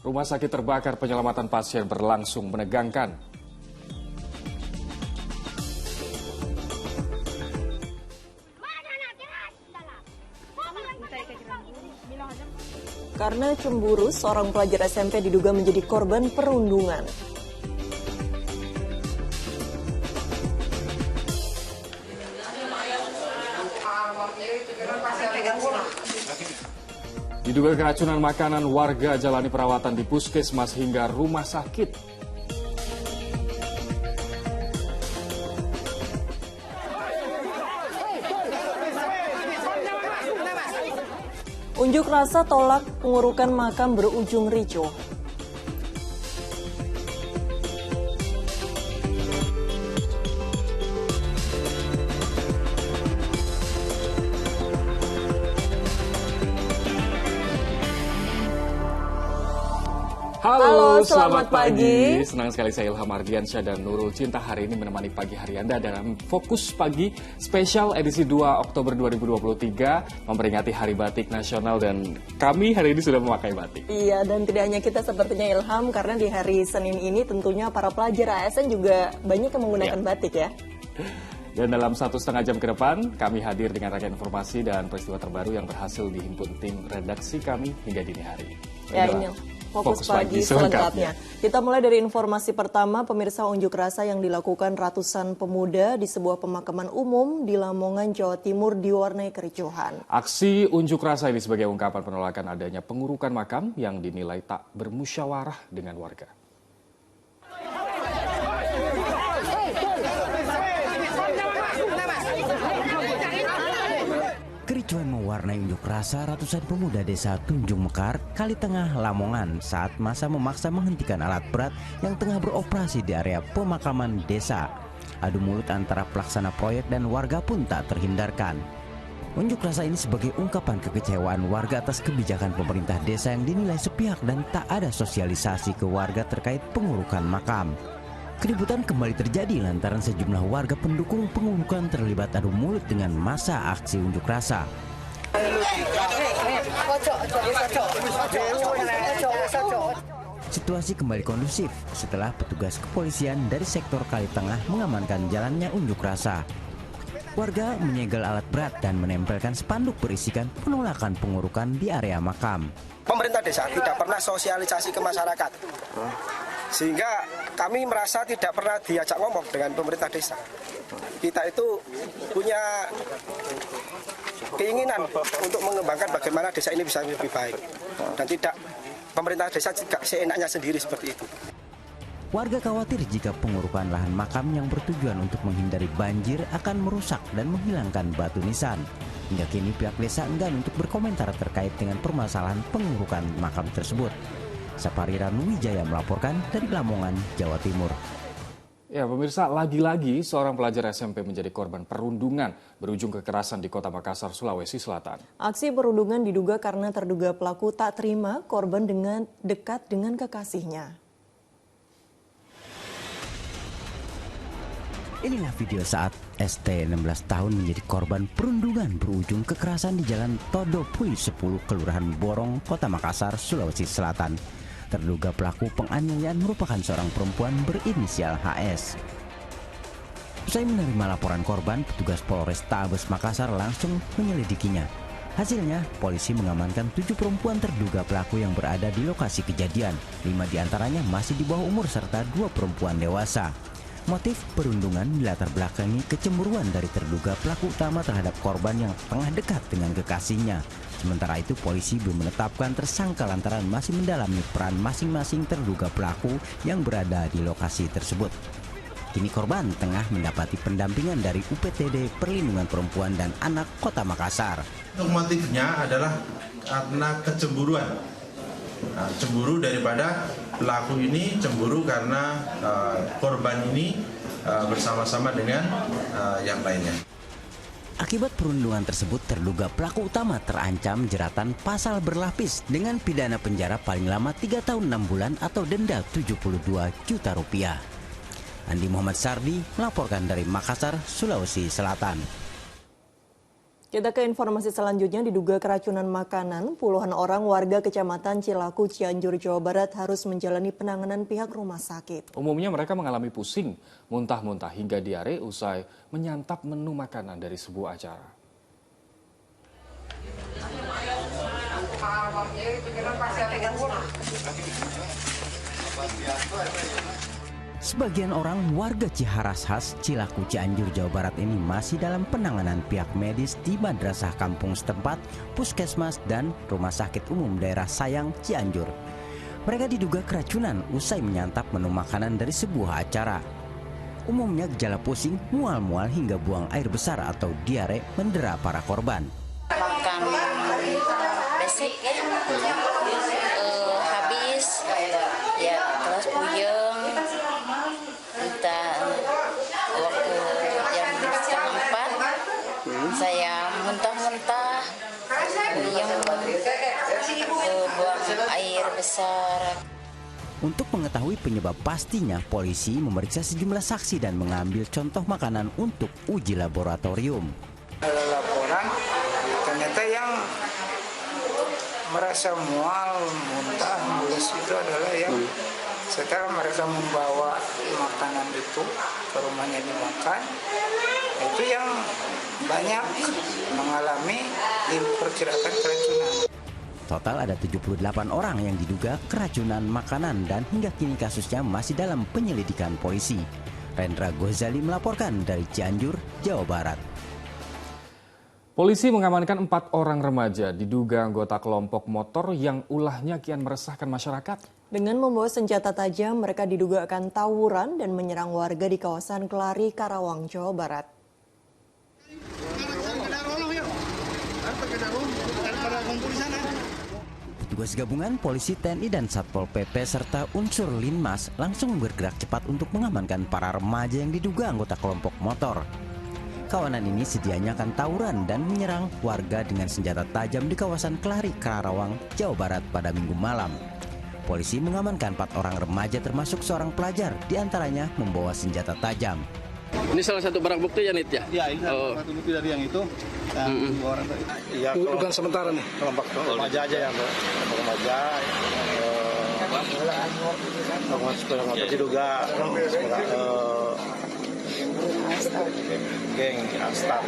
Rumah sakit terbakar, penyelamatan pasien berlangsung menegangkan. Karena cemburu, seorang pelajar SMP diduga menjadi korban perundungan. Diduga keracunan makanan, warga jalani perawatan di puskesmas hingga rumah sakit. Unjuk rasa tolak pengurukan makam berujung ricuh. Halo, selamat pagi. Senang sekali saya Ilham Ardiansyah dan Nurul Cinta hari ini menemani pagi hari Anda dalam Fokus Pagi spesial edisi 2 Oktober 2023 memperingati Hari Batik Nasional dan kami hari ini sudah memakai batik. Iya, dan tidak hanya kita sepertinya Ilham, karena di hari Senin ini tentunya para pelajar ASN juga banyak yang menggunakan batik ya. Dan dalam 1,5 jam ke depan, kami hadir dengan rangkaian informasi dan peristiwa terbaru yang berhasil dihimpun tim redaksi kami hingga dini hari. Ya, ini Fokus Pagi selengkapnya. Kita mulai dari informasi pertama, pemirsa, unjuk rasa yang dilakukan ratusan pemuda di sebuah pemakaman umum di Lamongan, Jawa Timur diwarnai kericuhan. Aksi unjuk rasa ini sebagai ungkapan penolakan adanya pengurukan makam yang dinilai tak bermusyawarah dengan warga. Kericuhan mewarnai unjuk rasa ratusan pemuda desa Tunjung Mekar, Kalitengah, Lamongan saat masa memaksa menghentikan alat berat yang tengah beroperasi di area pemakaman desa. Adu mulut antara pelaksana proyek dan warga pun tak terhindarkan. Unjuk rasa ini sebagai ungkapan kekecewaan warga atas kebijakan pemerintah desa yang dinilai sepihak dan tak ada sosialisasi ke warga terkait pengurukan makam. Keributan kembali terjadi lantaran sejumlah warga pendukung pengurukan terlibat adu mulut dengan massa aksi unjuk rasa. Situasi kembali kondusif setelah petugas kepolisian dari sektor Kalitengah mengamankan jalannya unjuk rasa. Warga menyegel alat berat dan menempelkan spanduk berisikan penolakan pengurukan di area makam. Pemerintah desa tidak pernah sosialisasi ke masyarakat, sehingga kami merasa tidak pernah diajak ngomong dengan pemerintah desa. Kita itu punya keinginan untuk mengembangkan bagaimana desa ini bisa lebih baik, dan tidak pemerintah desa juga seenaknya sendiri seperti itu. Warga khawatir jika pengurukan lahan makam yang bertujuan untuk menghindari banjir akan merusak dan menghilangkan batu nisan. Hingga kini pihak desa enggan untuk berkomentar terkait dengan permasalahan pengurukan makam tersebut. Sapariran Wijaya melaporkan dari Lamongan, Jawa Timur. Ya, pemirsa, lagi-lagi seorang pelajar SMP menjadi korban perundungan berujung kekerasan di Kota Makassar, Sulawesi Selatan. Aksi perundungan diduga karena terduga pelaku tak terima korban dengan dekat dengan kekasihnya. Inilah video saat ST 16 tahun menjadi korban perundungan berujung kekerasan di Jalan Todo Pui 10, Kelurahan Borong, Kota Makassar, Sulawesi Selatan. Terduga pelaku penganiayaan merupakan seorang perempuan berinisial HS. Usai menerima laporan korban, petugas Polrestabes Makassar langsung menyelidikinya. Hasilnya, polisi mengamankan 7 perempuan terduga pelaku yang berada di lokasi kejadian. 5 diantaranya masih di bawah umur serta 2 perempuan dewasa. Motif perundungan dilatar belakangi kecemburuan dari terduga pelaku utama terhadap korban yang tengah dekat dengan kekasihnya. Sementara itu polisi belum menetapkan tersangka lantaran masih mendalami peran masing-masing terduga pelaku yang berada di lokasi tersebut. Kini korban tengah mendapati pendampingan dari UPTD Perlindungan Perempuan dan Anak Kota Makassar. Untuk motifnya adalah karena kecemburuan. Cemburu daripada pelaku ini, cemburu karena korban ini bersama-sama dengan yang lainnya. Akibat perundungan tersebut, terduga pelaku utama terancam jeratan pasal berlapis dengan pidana penjara paling lama 3 tahun 6 bulan atau denda 72 juta rupiah. Andi Muhammad Sardi melaporkan dari Makassar, Sulawesi Selatan. Kita ke informasi selanjutnya, diduga keracunan makanan, puluhan orang warga Kecamatan Cilaku, Cianjur, Jawa Barat harus menjalani penanganan pihak rumah sakit. Umumnya mereka mengalami pusing, muntah-muntah hingga diare usai menyantap menu makanan dari sebuah acara. Sebagian orang warga Ciharas Khas, Cilaku, Cianjur, Jawa Barat ini masih dalam penanganan pihak medis di madrasah kampung setempat, puskesmas, dan rumah sakit umum daerah Sayang, Cianjur. Mereka diduga keracunan usai menyantap menu makanan dari sebuah acara. Umumnya gejala pusing, mual-mual hingga buang air besar atau diare mendera para korban. Makan basic habis ya, terus puyeng, entah waktu jam 3:30 saya muntah-muntah, puyeng, buang air besar. Untuk mengetahui penyebab pastinya, polisi memeriksa sejumlah saksi dan mengambil contoh makanan untuk uji laboratorium. Ada laporan ternyata yang merasa mual, muntah, mulus itu adalah yang setelah mereka membawa makanan itu ke rumahnya dimakan, itu yang banyak mengalami diperkirakan keracunan. Total ada 78 orang yang diduga keracunan makanan dan hingga kini kasusnya masih dalam penyelidikan polisi. Rendra Ghazali melaporkan dari Cianjur, Jawa Barat. Polisi mengamankan 4 orang remaja diduga anggota kelompok motor yang ulahnya kian meresahkan masyarakat. Dengan membawa senjata tajam, mereka diduga akan tawuran dan menyerang warga di kawasan Kelari, Karawang, Jawa Barat. Petugas gabungan polisi, TNI, dan Satpol PP serta unsur Linmas langsung bergerak cepat untuk mengamankan para remaja yang diduga anggota kelompok motor. Kawanan ini sedianya akan tawuran dan menyerang warga dengan senjata tajam di kawasan Kelari, Karawang, Jawa Barat pada Minggu malam. Polisi mengamankan 4 orang remaja termasuk seorang pelajar, diantaranya membawa senjata tajam. Ini salah satu barang bukti ya, Nit ya? Ya, ini salah satu bukti dari yang itu. Yang dua orang tadi. Iya, bukan sementara nih. Kelompok remaja aja yang remaja. Kelompok diduga geng Astar.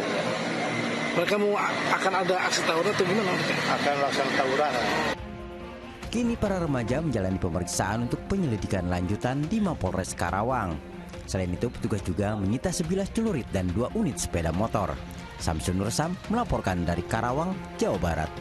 Mereka mau akan ada aksi tawuran atau gimana? Akan laksanakan tawuran. Kini para remaja menjalani pemeriksaan untuk penyelidikan lanjutan di Mapolres Karawang. Selain itu, petugas juga menyita sebilah celurit dan 2 unit sepeda motor. Samsun Nursam melaporkan dari Karawang, Jawa Barat.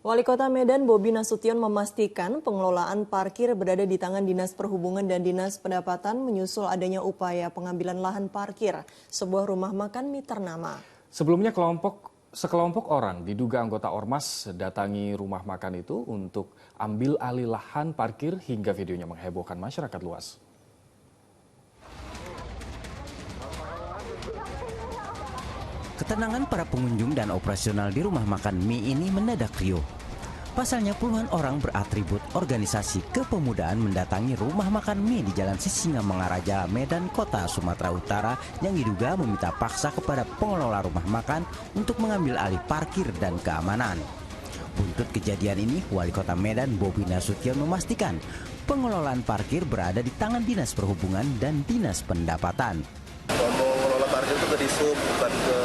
Wali Kota Medan Bobi Nasution memastikan pengelolaan parkir berada di tangan Dinas Perhubungan dan Dinas Pendapatan menyusul adanya upaya pengambilan lahan parkir sebuah rumah makan mie ternama. Sebelumnya sekelompok orang diduga anggota Ormas datangi rumah makan itu untuk ambil alih lahan parkir hingga videonya menghebohkan masyarakat luas. Ketenangan para pengunjung dan operasional di rumah makan mie ini mendadak riuh. Pasalnya puluhan orang beratribut organisasi kepemudaan mendatangi rumah makan mie di Jalan Sisingamangaraja, Medan, Kota Sumatera Utara yang diduga meminta paksa kepada pengelola rumah makan untuk mengambil alih parkir dan keamanan. Buntut kejadian ini, Wali Kota Medan Bobi Nasution memastikan pengelolaan parkir berada di tangan Dinas Perhubungan dan Dinas Pendapatan. Pengelola parkir itu ke Disub, bukan ke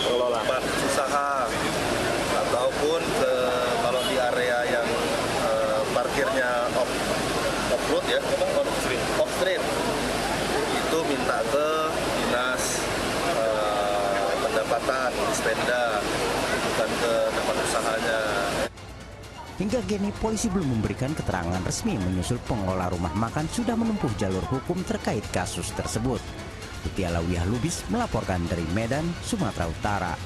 pengelola usaha, ataupun ke kalau di area yang parkirnya off-road ya, off-street, itu minta ke Dinas Pendapatan, Dispenda, bukan ke tempat usahanya. Hingga kini polisi belum memberikan keterangan resmi menyusul pengelola rumah makan sudah menempuh jalur hukum terkait kasus tersebut. Putih Alawiyah Lubis melaporkan dari Medan, Sumatera Utara.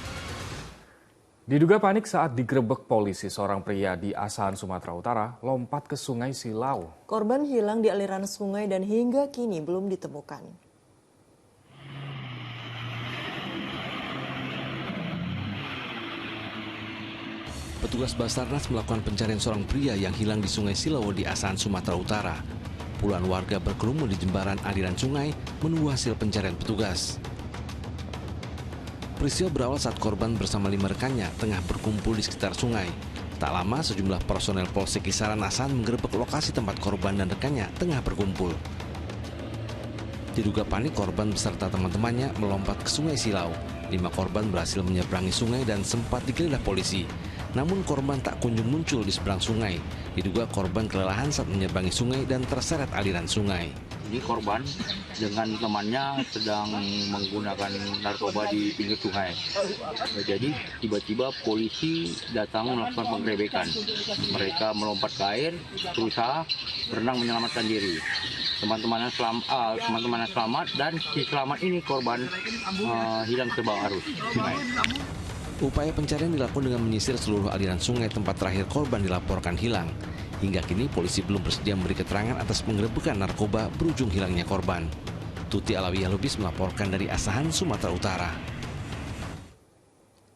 Diduga panik saat digerebek polisi, seorang pria di Asahan, Sumatera Utara lompat ke Sungai Silau. Korban hilang di aliran sungai dan hingga kini belum ditemukan. Petugas Basarnas melakukan pencarian seorang pria yang hilang di Sungai Silau di Asahan, Sumatera Utara. Puluhan warga berkerumun di jembaran aliran sungai menunggu hasil pencarian petugas. Peristiwa berawal saat korban bersama 5 rekannya tengah berkumpul di sekitar sungai. Tak lama, sejumlah personel Polsek Kisaran Asahan menggerebek lokasi tempat korban dan rekannya tengah berkumpul. Diduga panik, korban beserta teman-temannya melompat ke Sungai Silau. 5 korban berhasil menyeberangi sungai dan sempat digeledah polisi. Namun korban tak kunjung muncul di seberang sungai. Diduga korban kelelahan saat menyeberangi sungai dan terseret aliran sungai. Ini korban dengan temannya sedang menggunakan narkoba di pinggir sungai. Jadi tiba-tiba polisi datang melakukan penggerebekan. Mereka melompat ke air, berusaha berenang menyelamatkan diri. Teman-temannya selamat dan si selamat ini korban hilang terbawa arus sungai. Upaya pencarian dilakukan dengan menyisir seluruh aliran sungai tempat terakhir korban dilaporkan hilang. Hingga kini polisi belum bersedia memberi keterangan atas penggerebekan narkoba berujung hilangnya korban. Tuti Alawiyah Lubis melaporkan dari Asahan, Sumatera Utara.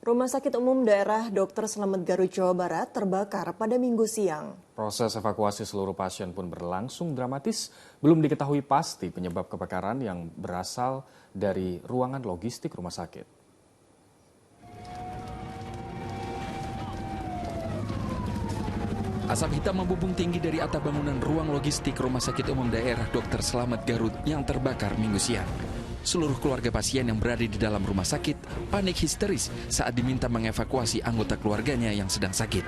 Rumah Sakit Umum Daerah Dr. Slamet Garut, Jawa Barat terbakar pada Minggu siang. Proses evakuasi seluruh pasien pun berlangsung dramatis. Belum diketahui pasti penyebab kebakaran yang berasal dari ruangan logistik rumah sakit. Asap hitam membumbung tinggi dari atap bangunan ruang logistik Rumah Sakit Umum Daerah Dr. Slamet Garut yang terbakar Minggu siang. Seluruh keluarga pasien yang berada di dalam rumah sakit panik histeris saat diminta mengevakuasi anggota keluarganya yang sedang sakit.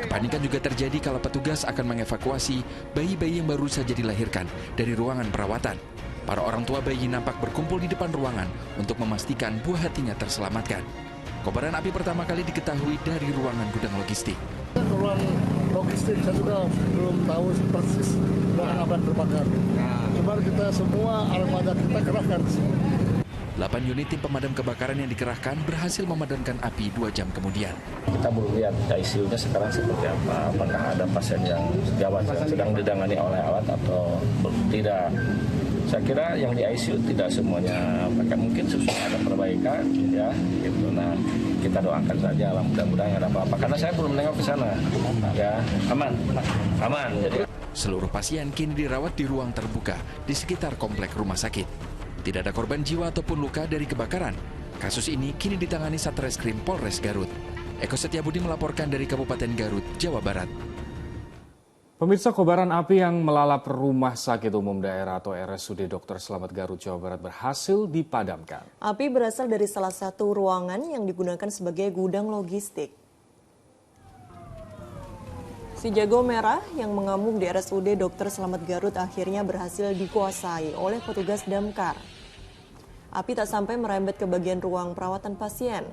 Panikan juga terjadi kala petugas akan mengevakuasi bayi-bayi yang baru saja dilahirkan dari ruangan perawatan. Para orang tua bayi nampak berkumpul di depan ruangan untuk memastikan buah hatinya terselamatkan. Kobaran api pertama kali diketahui dari ruangan gudang logistik. Ruang logistik saya juga belum tahu persis ruangan apa yang terbakar. Cuma kita semua armada kita kerahkan. 8 unit tim pemadam kebakaran yang dikerahkan berhasil memadamkan api 2 jam kemudian. Kita belum lihat ICU-nya sekarang seperti apa. Apakah ada pasien yang gawat yang sedang ditangani oleh alat atau tidak. Saya kira yang di ICU tidak semuanya pakai, mungkin sudah ada perbaikan ya gitu. Nah, kita doakan saja lah mudah-mudahan ada apa-apa karena saya belum menengok ke sana. Ya, aman. Jadi seluruh pasien kini dirawat di ruang terbuka di sekitar komplek rumah sakit. Tidak ada korban jiwa ataupun luka dari kebakaran. Kasus ini kini ditangani Satreskrim Polres Garut. Eko Setiabudi melaporkan dari Kabupaten Garut, Jawa Barat. Pemirsa, kobaran api yang melalap Rumah Sakit Umum Daerah atau RSUD Dr. Slamet Garut, Jawa Barat berhasil dipadamkan. Api berasal dari salah satu ruangan yang digunakan sebagai gudang logistik. Si jago merah yang mengamuk di RSUD Dr. Slamet Garut akhirnya berhasil dikuasai oleh petugas damkar. Api tak sampai merembet ke bagian ruang perawatan pasien.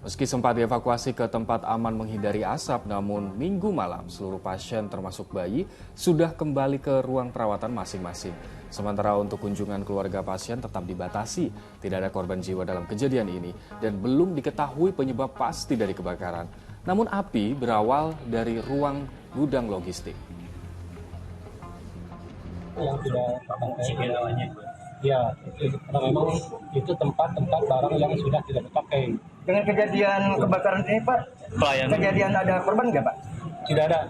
Meski sempat dievakuasi ke tempat aman menghindari asap, namun Minggu malam seluruh pasien termasuk bayi sudah kembali ke ruang perawatan masing-masing. Sementara untuk kunjungan keluarga pasien tetap dibatasi. Tidak ada korban jiwa dalam kejadian ini dan belum diketahui penyebab pasti dari kebakaran. Namun api berawal dari ruang gudang logistik. Yang tidak ya, karena memang itu tempat-tempat barang yang sudah tidak dipakai. Dengan kejadian kebakaran ini Pak, kejadian ada korban nggak Pak? Tidak ada.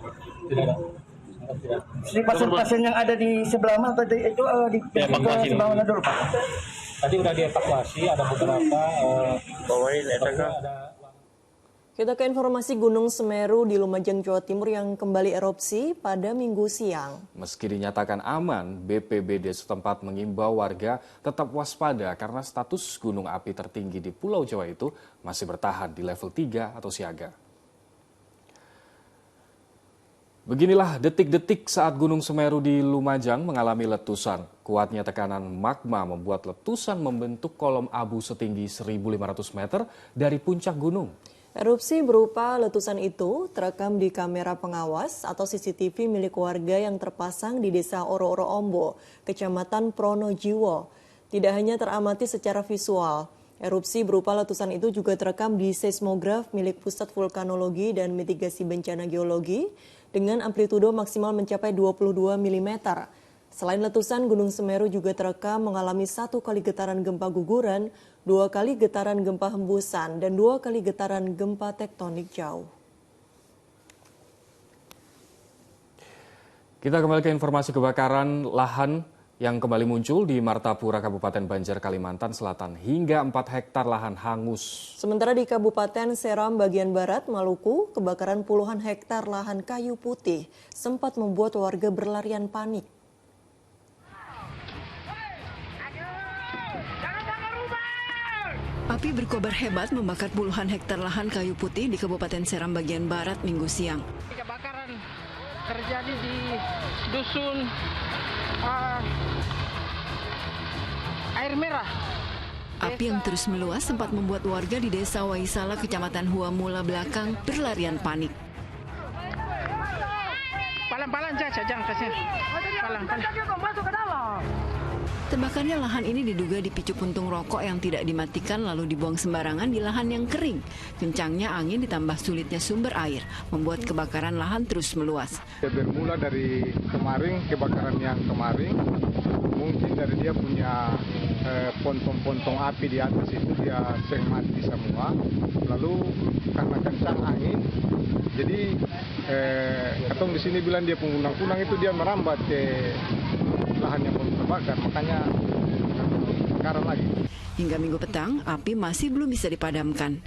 Si pasien-pasien yang ada di sebelah mana tadi itu di sebelah mana dulu Pak? Tadi udah dievakuasi, ada beberapa. Kita ke informasi Gunung Semeru di Lumajang, Jawa Timur yang kembali erupsi pada Minggu siang. Meski dinyatakan aman, BPBD setempat mengimbau warga tetap waspada karena status gunung api tertinggi di Pulau Jawa itu masih bertahan di level 3 atau siaga. Beginilah detik-detik saat Gunung Semeru di Lumajang mengalami letusan. Kuatnya tekanan magma membuat letusan membentuk kolom abu setinggi 1.500 meter dari puncak gunung. Erupsi berupa letusan itu terekam di kamera pengawas atau CCTV milik warga yang terpasang di Desa Oro-Oro Ombo, Kecamatan Pronojiwo. Tidak hanya teramati secara visual, erupsi berupa letusan itu juga terekam di seismograf milik Pusat Vulkanologi dan Mitigasi Bencana Geologi dengan amplitudo maksimal mencapai 22 mm. Selain letusan, Gunung Semeru juga terekam mengalami 1 kali getaran gempa guguran, 2 kali getaran gempa hembusan, dan 2 kali getaran gempa tektonik jauh. Kita kembali ke informasi kebakaran lahan yang kembali muncul di Martapura, Kabupaten Banjar, Kalimantan Selatan, hingga 4 hektar lahan hangus. Sementara di Kabupaten Seram bagian barat Maluku, kebakaran puluhan hektar lahan kayu putih sempat membuat warga berlarian panik. Api berkobar hebat membakar puluhan hektar lahan kayu putih di Kabupaten Seram bagian barat Minggu siang. Kebakaran terjadi di dusun Air Merah. Api yang terus meluas sempat membuat warga di Desa Waisala, Kecamatan Huamula Belakang berlarian panik. Palang-palang saja, jangan kasih. Terbakarnya lahan ini diduga dipicu puntung rokok yang tidak dimatikan lalu dibuang sembarangan di lahan yang kering. Kencangnya angin ditambah sulitnya sumber air membuat kebakaran lahan terus meluas. Bermula dari kemarin, kebakaran yang kemarin, mungkin dari dia punya pontong-pontong api di atas itu dia seng mati semua. Lalu karena kencang angin, jadi katong di sini bilang dia kunang-kunang itu dia merambat ke lahan yang belum terbakar, makanya kebakaran lagi. Hingga Minggu petang, api masih belum bisa dipadamkan.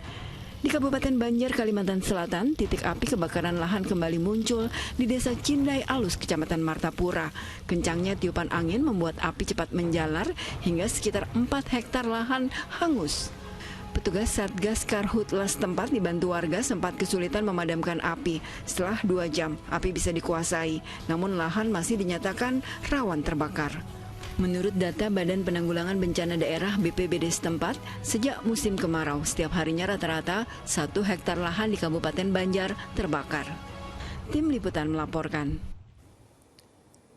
Di Kabupaten Banjar, Kalimantan Selatan, titik api kebakaran lahan kembali muncul di Desa Cindai Alus, Kecamatan Martapura. Kencangnya tiupan angin membuat api cepat menjalar hingga sekitar 4 hektar lahan hangus. Petugas Satgas Karhutla setempat dibantu warga sempat kesulitan memadamkan api. Setelah 2 jam, api bisa dikuasai, namun lahan masih dinyatakan rawan terbakar. Menurut data Badan Penanggulangan Bencana Daerah BPBD setempat, sejak musim kemarau, setiap harinya rata-rata 1 hektar lahan di Kabupaten Banjar terbakar. Tim Liputan melaporkan.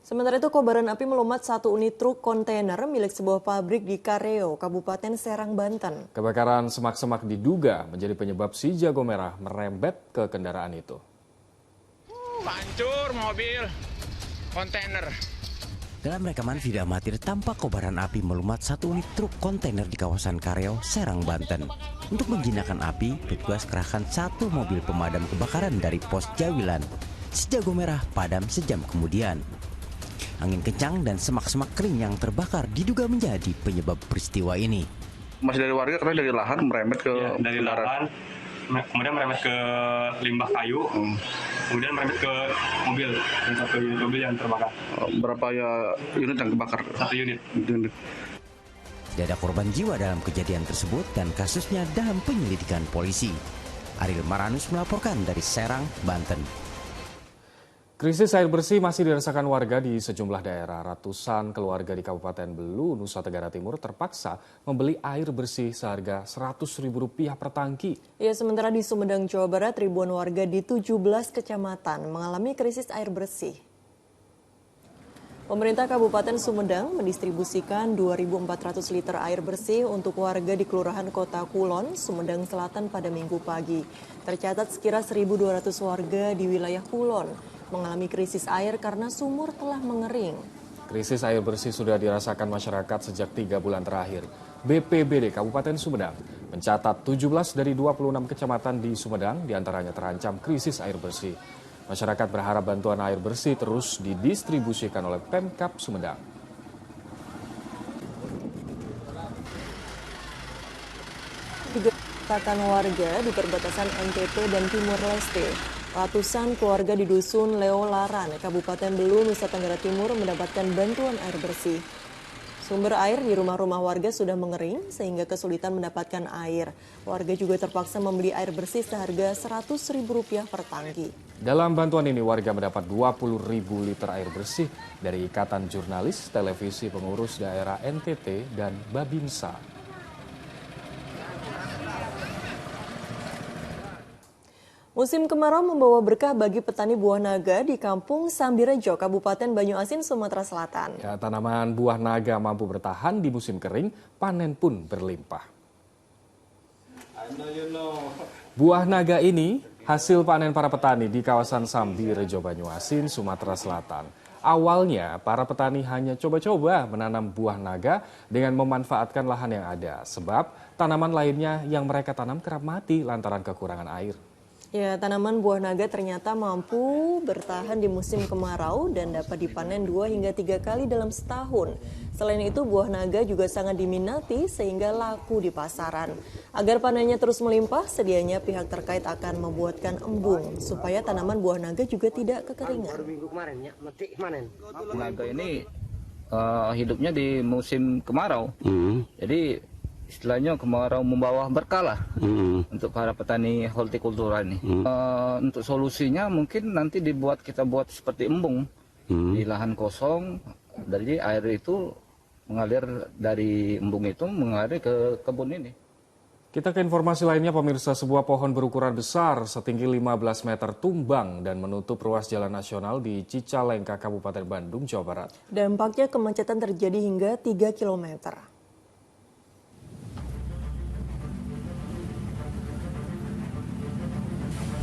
Sementara itu, kobaran api melumat 1 unit truk kontainer milik sebuah pabrik di Kareo, Kabupaten Serang, Banten. Kebakaran semak-semak diduga menjadi penyebab si jago merah merembet ke kendaraan itu. Hancur mobil kontainer. Dalam rekaman video amatir tampak kobaran api melumat 1 unit truk kontainer di kawasan Kareo, Serang, Banten. Untuk menjinakkan api, petugas kerahkan 1 mobil pemadam kebakaran dari pos Jawilan. Si jago merah padam sejam kemudian. Angin kencang dan semak-semak kering yang terbakar diduga menjadi penyebab peristiwa ini. Masih dari warga karena dari lahan merembet ke dari lahan, kemudian merembet ke limbah kayu, kemudian merembet ke mobil, dan 1 unit mobil yang terbakar. Berapa ya unit yang kebakar? 1 unit. Tidak ada korban jiwa dalam kejadian tersebut dan kasusnya dalam penyelidikan polisi. Ariel Maranus melaporkan dari Serang, Banten. Krisis air bersih masih dirasakan warga di sejumlah daerah. Ratusan keluarga di Kabupaten Belu, Nusa Tenggara Timur terpaksa membeli air bersih seharga Rp100.000 per tangki. Ya, sementara di Sumedang, Jawa Barat, ribuan warga di 17 kecamatan mengalami krisis air bersih. Pemerintah Kabupaten Sumedang mendistribusikan 2.400 liter air bersih untuk warga di Kelurahan Kota Kulon, Sumedang Selatan pada Minggu pagi. Tercatat sekira 1.200 warga di wilayah Kulon mengalami krisis air karena sumur telah mengering. Krisis air bersih sudah dirasakan masyarakat sejak 3 bulan terakhir. BPBD Kabupaten Sumedang mencatat 17 dari 26 kecamatan di Sumedang diantaranya terancam krisis air bersih. Masyarakat berharap bantuan air bersih terus didistribusikan oleh Pemkab Sumedang. Katakan warga di perbatasan NTT dan Timur Leste. Ratusan keluarga di Dusun Leolaran, Kabupaten Belu, Nusa Tenggara Timur mendapatkan bantuan air bersih. Sumber air di rumah-rumah warga sudah mengering sehingga kesulitan mendapatkan air. Warga juga terpaksa membeli air bersih seharga Rp100.000 per tangki. Dalam bantuan ini warga mendapat 20.000 liter air bersih dari Ikatan Jurnalis Televisi Pengurus Daerah NTT dan Babinsa. Musim kemarau membawa berkah bagi petani buah naga di Kampung Sambirejo, Kabupaten Banyuasin, Sumatera Selatan. Ya, tanaman buah naga mampu bertahan di musim kering, panen pun berlimpah. Buah naga ini hasil panen para petani di kawasan Sambirejo, Banyuasin, Sumatera Selatan. Awalnya, para petani hanya coba-coba menanam buah naga dengan memanfaatkan lahan yang ada, sebab tanaman lainnya yang mereka tanam kerap mati lantaran kekurangan air. Ya, tanaman buah naga ternyata mampu bertahan di musim kemarau dan dapat dipanen 2 hingga 3 kali dalam setahun. Selain itu, buah naga juga sangat diminati sehingga laku di pasaran. Agar panennya terus melimpah, sedianya pihak terkait akan membuatkan embung supaya tanaman buah naga juga tidak kekeringan. Naga ini hidupnya di musim kemarau. Jadi istilahnya kemarau membawa berkah lah untuk para petani hortikultura ini. Untuk solusinya mungkin nanti kita buat seperti embung di lahan kosong. Dari air itu mengalir dari embung itu mengalir ke kebun ini. Kita ke informasi lainnya, pemirsa. Sebuah pohon berukuran besar setinggi 15 meter tumbang dan menutup ruas jalan nasional di Cicalengka, Kabupaten Bandung, Jawa Barat. Dampaknya kemacetan terjadi hingga 3 kilometer.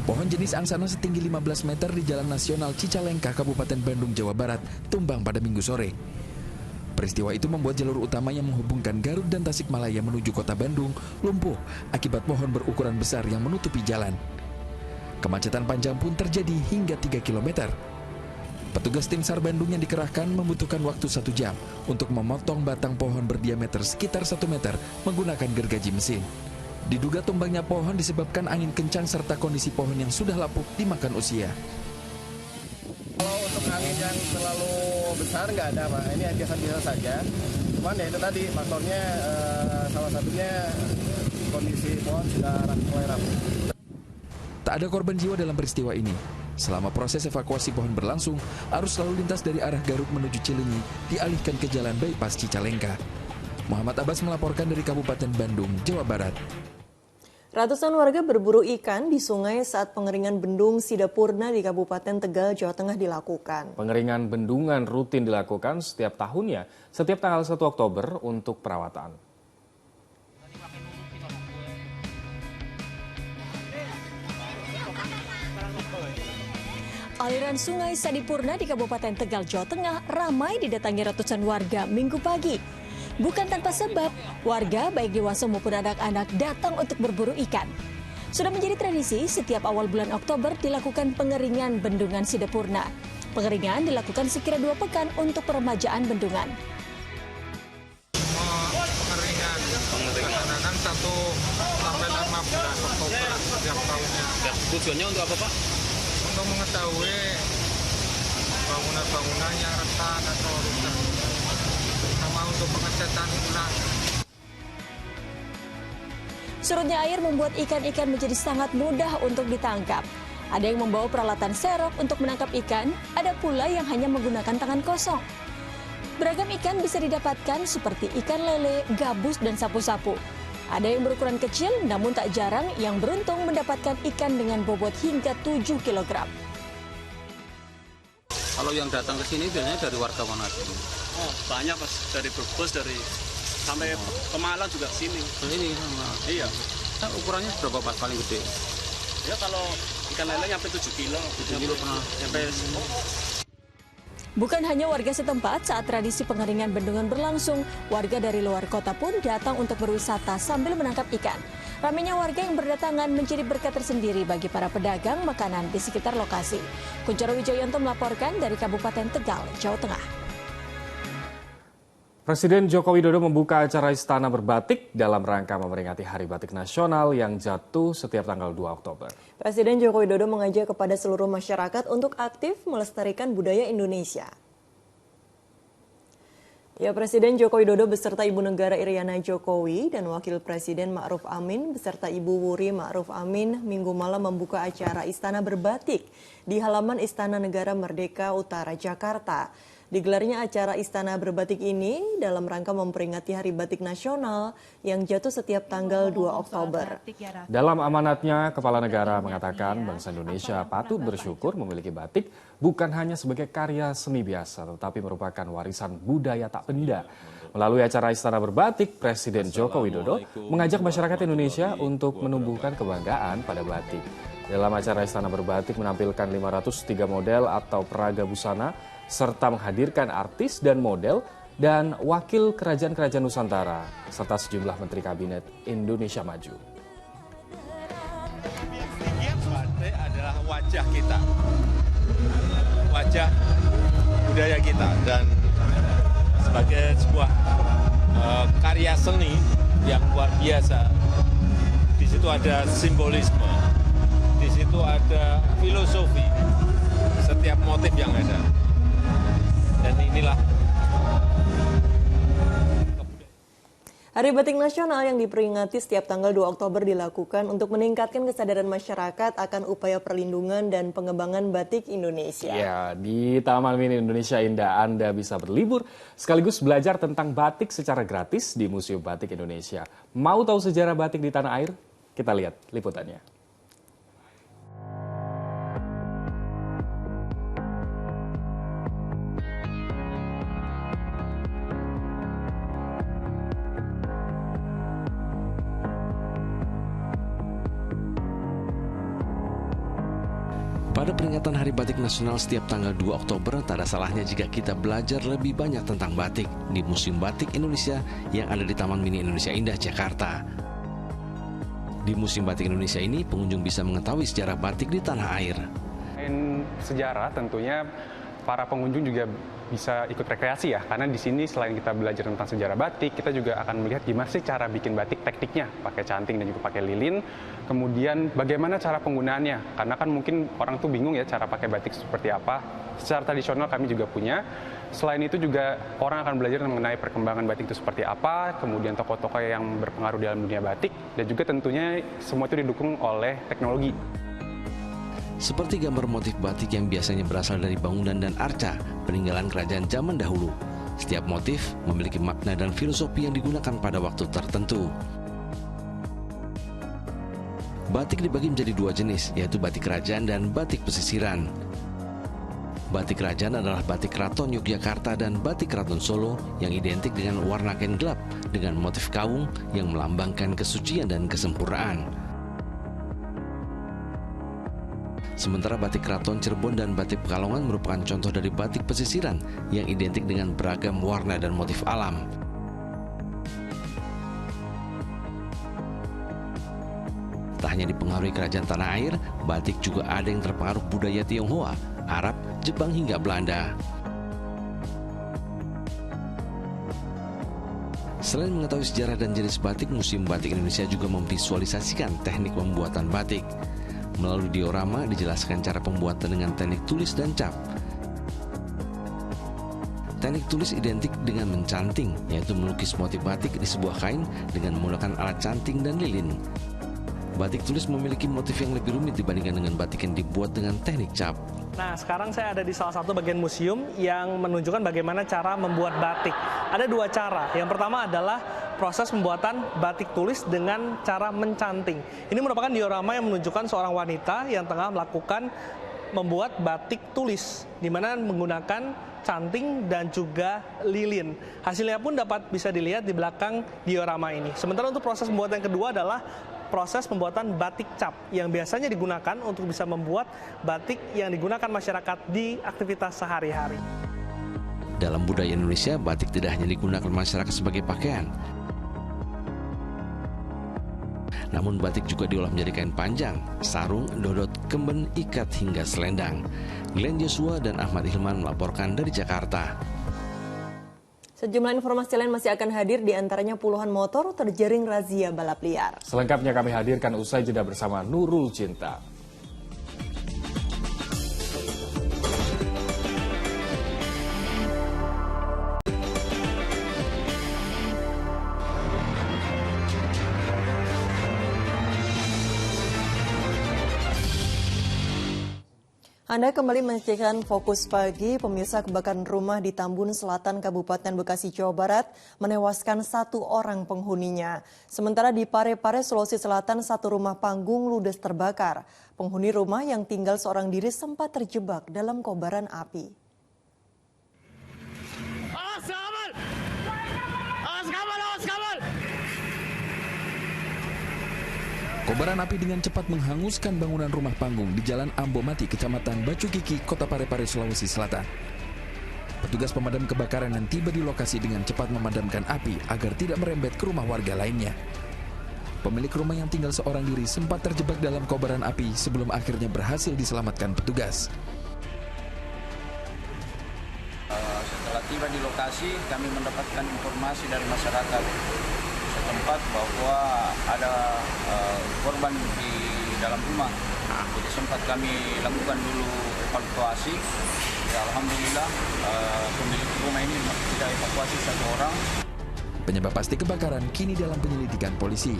Pohon jenis angsana setinggi 15 meter di Jalan Nasional Cicalengka, Kabupaten Bandung, Jawa Barat, tumbang pada Minggu sore. Peristiwa itu membuat jalur utama yang menghubungkan Garut dan Tasikmalaya menuju kota Bandung lumpuh akibat pohon berukuran besar yang menutupi jalan. Kemacetan panjang pun terjadi hingga 3 km. Petugas tim SAR Bandung yang dikerahkan membutuhkan waktu 1 jam untuk memotong batang pohon berdiameter sekitar 1 meter menggunakan gergaji mesin. Diduga tumbangnya pohon disebabkan angin kencang serta kondisi pohon yang sudah lapuk dimakan usia. Kalau untuk angin yang terlalu besar nggak ada, Pak. Ini biasa-biasa saja. Cuman ya itu tadi faktornya salah satunya kondisi pohon sudah mulai rapuh. Tak ada korban jiwa dalam peristiwa ini. Selama proses evakuasi pohon berlangsung, arus lalu lintas dari arah Garut menuju Cileunyi dialihkan ke jalan bypass Cicalengka. Muhammad Abbas melaporkan dari Kabupaten Bandung, Jawa Barat. Ratusan warga berburu ikan di sungai saat pengeringan bendung Sidapurna di Kabupaten Tegal, Jawa Tengah dilakukan. Pengeringan bendungan rutin dilakukan setiap tahunnya, setiap tanggal 1 Oktober untuk perawatan. Aliran sungai Sidapurna di Kabupaten Tegal, Jawa Tengah ramai didatangi ratusan warga Minggu pagi. Bukan tanpa sebab, warga baik dewasa maupun anak-anak datang untuk berburu ikan. Sudah menjadi tradisi setiap awal bulan Oktober dilakukan pengeringan bendungan Sidapurna. Pengeringan dilakukan sekira 2 pekan untuk peremajaan bendungan. Pengeringan dilaksanakan 1-5 bulan Oktober setiap tahunnya. Tujuannya untuk apa, Pak? Untuk mengetahui bangunan-bangunan yang retak atau rusak, sama untuk pengecatan ulang. Surutnya air membuat ikan-ikan menjadi sangat mudah untuk ditangkap. Ada yang membawa peralatan serok untuk menangkap ikan, ada pula yang hanya menggunakan tangan kosong. Beragam ikan bisa didapatkan seperti ikan lele, gabus, dan sapu-sapu. Ada yang berukuran kecil, namun tak jarang yang beruntung mendapatkan ikan dengan bobot hingga 7 kg. Kalau yang datang ke sini biasanya dari warga mana? Oh, banyak, Mas. Dari Brebes, dari sampai ke Malang juga sini. Ini sama. Iya. Nah, ukurannya berapa, Pak, paling gede? Ya kalau ikan lele nyampe 7 kilo. 7 kilo pernah. Nyampe. Bukan hanya warga setempat, saat tradisi pengeringan bendungan berlangsung, warga dari luar kota pun datang untuk berwisata sambil menangkap ikan. Ramainya warga yang berdatangan menjadi berkat tersendiri bagi para pedagang makanan di sekitar lokasi. Kunchoro Wijoyanto melaporkan dari Kabupaten Tegal, Jawa Tengah. Presiden Joko Widodo membuka acara Istana Berbatik dalam rangka memperingati Hari Batik Nasional yang jatuh setiap tanggal 2 Oktober. Presiden Joko Widodo mengajak kepada seluruh masyarakat untuk aktif melestarikan budaya Indonesia. Ya, Presiden Joko Widodo beserta Ibu Negara Iriana Jokowi dan Wakil Presiden Ma'ruf Amin beserta Ibu Wuri Ma'ruf Amin Minggu malam membuka acara Istana Berbatik di halaman Istana Negara Merdeka Utara, Jakarta. Digelarnya acara Istana Berbatik ini dalam rangka memperingati Hari Batik Nasional yang jatuh setiap tanggal 2 Oktober. Dalam amanatnya, Kepala Negara mengatakan bangsa Indonesia patut bersyukur memiliki batik bukan hanya sebagai karya seni biasa, tetapi merupakan warisan budaya tak benda. Melalui acara Istana Berbatik, Presiden Joko Widodo mengajak masyarakat Indonesia untuk menumbuhkan kebanggaan pada batik. Dalam acara Istana Berbatik menampilkan 503 model atau peraga busana, serta menghadirkan artis dan model dan wakil kerajaan-kerajaan Nusantara, serta sejumlah Menteri Kabinet Indonesia Maju. wajah kita, wajah budaya kita, dan sebagai sebuah karya seni yang luar biasa. Di situ ada simbolisme, di situ ada filosofi, setiap motif yang ada. Dan inilah Hari Batik Nasional yang diperingati setiap tanggal 2 Oktober dilakukan untuk meningkatkan kesadaran masyarakat akan upaya perlindungan dan pengembangan batik Indonesia. Ya, di Taman Mini Indonesia Indah Anda bisa berlibur sekaligus belajar tentang batik secara gratis di Museum Batik Indonesia. Mau tahu sejarah batik di tanah air? Kita lihat liputannya. Pada peringatan Hari Batik Nasional setiap tanggal 2 Oktober, tak ada salahnya jika kita belajar lebih banyak tentang batik di Museum Batik Indonesia yang ada di Taman Mini Indonesia Indah, Jakarta. Di Museum Batik Indonesia ini, pengunjung bisa mengetahui sejarah batik di tanah air. Selain sejarah, tentunya para pengunjung juga bisa ikut rekreasi ya, karena di sini selain kita belajar tentang sejarah batik, kita juga akan melihat gimana sih cara bikin batik, tekniknya, pakai canting dan juga pakai lilin. Kemudian bagaimana cara penggunaannya, karena kan mungkin orang tuh bingung ya cara pakai batik seperti apa. Secara tradisional kami juga punya. Selain itu juga orang akan belajar mengenai perkembangan batik itu seperti apa, kemudian tokoh-tokoh yang berpengaruh dalam dunia batik, dan juga tentunya semua itu didukung oleh teknologi. Seperti gambar motif batik yang biasanya berasal dari bangunan dan arca peninggalan kerajaan zaman dahulu. Setiap motif memiliki makna dan filosofi yang digunakan pada waktu tertentu. Batik dibagi menjadi dua jenis, yaitu batik kerajaan dan batik pesisiran. Batik kerajaan adalah batik Keraton Yogyakarta dan batik Keraton Solo yang identik dengan warna kain gelap dengan motif kawung yang melambangkan kesucian dan kesempurnaan. Sementara batik Keraton Cirebon dan batik Pekalongan merupakan contoh dari batik pesisiran yang identik dengan beragam warna dan motif alam. Tak hanya dipengaruhi kerajaan tanah air, batik juga ada yang terpengaruh budaya Tionghoa, Arab, Jepang hingga Belanda. Selain mengetahui sejarah dan jenis batik, Museum Batik Indonesia juga memvisualisasikan teknik pembuatan batik. Melalui diorama dijelaskan cara pembuatan dengan teknik tulis dan cap. Teknik tulis identik dengan mencanting, yaitu melukis motif batik di sebuah kain dengan menggunakan alat canting dan lilin. Batik tulis memiliki motif yang lebih rumit dibandingkan dengan batik yang dibuat dengan teknik cap. Nah, sekarang saya ada di salah satu bagian museum yang menunjukkan bagaimana cara membuat batik. Ada dua cara. Yang pertama adalah proses pembuatan batik tulis dengan cara mencanting. Ini merupakan diorama yang menunjukkan seorang wanita yang tengah melakukan membuat batik tulis, di mana menggunakan canting dan juga lilin. Hasilnya pun dapat bisa dilihat di belakang diorama ini. Sementara untuk proses pembuatan yang kedua adalah proses pembuatan batik cap yang biasanya digunakan untuk bisa membuat batik yang digunakan masyarakat di aktivitas sehari-hari. Dalam budaya Indonesia, batik tidak hanya digunakan masyarakat sebagai pakaian, namun batik juga diolah menjadi kain panjang, sarung, dodot, kemben, ikat hingga selendang. Glenn Joshua dan Ahmad Hilman melaporkan dari Jakarta. Sejumlah informasi lain masih akan hadir, di antaranya puluhan motor terjaring razia balap liar. Selengkapnya kami hadirkan usai jeda bersama Nurul Cinta. Anda kembali menyaksikan Fokus Pagi. Pemirsa, kebakaran rumah di Tambun Selatan, Kabupaten Bekasi, Jawa Barat menewaskan 1 orang penghuninya. Sementara di Parepare, Sulawesi Selatan, 1 rumah panggung ludes terbakar. Penghuni rumah yang tinggal seorang diri sempat terjebak dalam kobaran api. Kobaran api dengan cepat menghanguskan bangunan rumah panggung di Jalan Ambomati, Kecamatan Bacukiki, Kota Parepare, Sulawesi Selatan. Petugas pemadam kebakaran yang tiba di lokasi dengan cepat memadamkan api agar tidak merembet ke rumah warga lainnya. pemilik rumah yang tinggal seorang diri sempat terjebak dalam kobaran api sebelum akhirnya berhasil diselamatkan petugas. Setelah tiba di lokasi, kami mendapatkan informasi dari masyarakat setempat bahwa ada korban di dalam rumah. Jadi sempat kami lakukan dulu evakuasi. Ya, alhamdulillah pemilik rumah ini tidak evakuasi satu orang. Penyebab pasti kebakaran kini dalam penyelidikan polisi.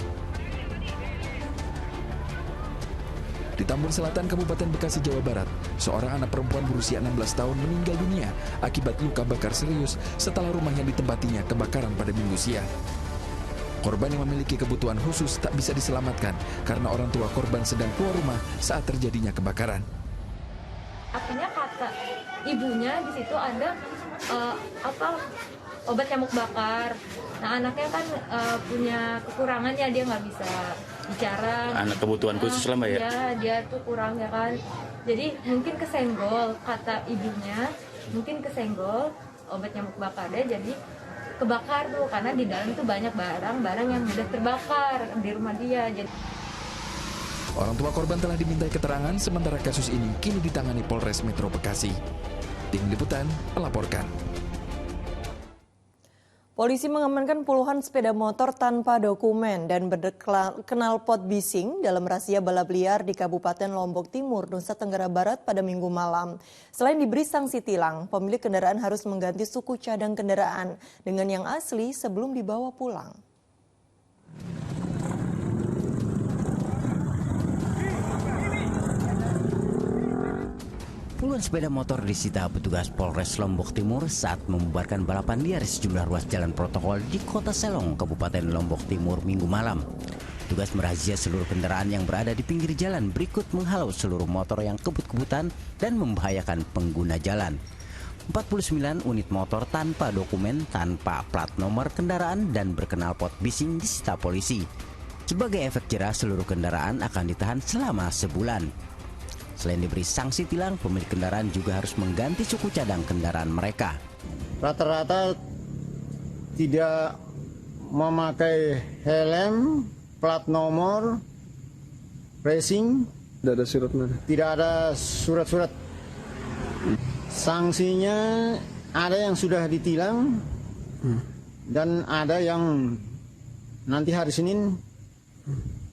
Di Tambun Selatan, Kabupaten Bekasi, Jawa Barat, seorang anak perempuan berusia 16 tahun meninggal dunia akibat luka bakar serius setelah rumahnya ditempatinya kebakaran pada Minggu siang. Korban yang memiliki kebutuhan khusus tak bisa diselamatkan karena orang tua korban sedang keluar rumah saat terjadinya kebakaran. Akhirnya kata ibunya di situ ada obat nyamuk bakar. Nah, anaknya kan punya kekurangan ya, dia nggak bisa bicara. Anak kebutuhan khusus lah Mbak ya? Iya, dia tuh kurang ya kan. Jadi mungkin kesenggol, kata ibunya, mungkin kesenggol obat nyamuk bakarnya jadi kebakar tuh, karena di dalam tuh banyak barang-barang yang mudah terbakar di rumah dia. Jadi orang tua korban telah dimintai keterangan, sementara kasus ini kini ditangani Polres Metro Bekasi. Tim Liputan melaporkan. Polisi mengamankan puluhan sepeda motor tanpa dokumen dan knalpot bising dalam razia balap liar di Kabupaten Lombok Timur, Nusa Tenggara Barat pada Minggu malam. Selain diberi sanksi tilang, pemilik kendaraan harus mengganti suku cadang kendaraan dengan yang asli sebelum dibawa pulang. Puluhan sepeda motor disita petugas Polres Lombok Timur saat membubarkan balapan liar di sejumlah ruas jalan protokol di Kota Selong, Kabupaten Lombok Timur Minggu malam. Petugas merazia seluruh kendaraan yang berada di pinggir jalan berikut menghalau seluruh motor yang kebut-kebutan dan membahayakan pengguna jalan. 49 unit motor tanpa dokumen, tanpa plat nomor kendaraan dan berknalpot bising disita polisi. Sebagai efek jerah, seluruh kendaraan akan ditahan selama sebulan. Selain diberi sanksi tilang, pemilik kendaraan juga harus mengganti suku cadang kendaraan mereka. Rata-rata tidak memakai helm, plat nomor, racing. Tidak ada suratnya. Tidak ada surat-surat. Sanksinya ada yang sudah ditilang dan ada yang nanti hari Senin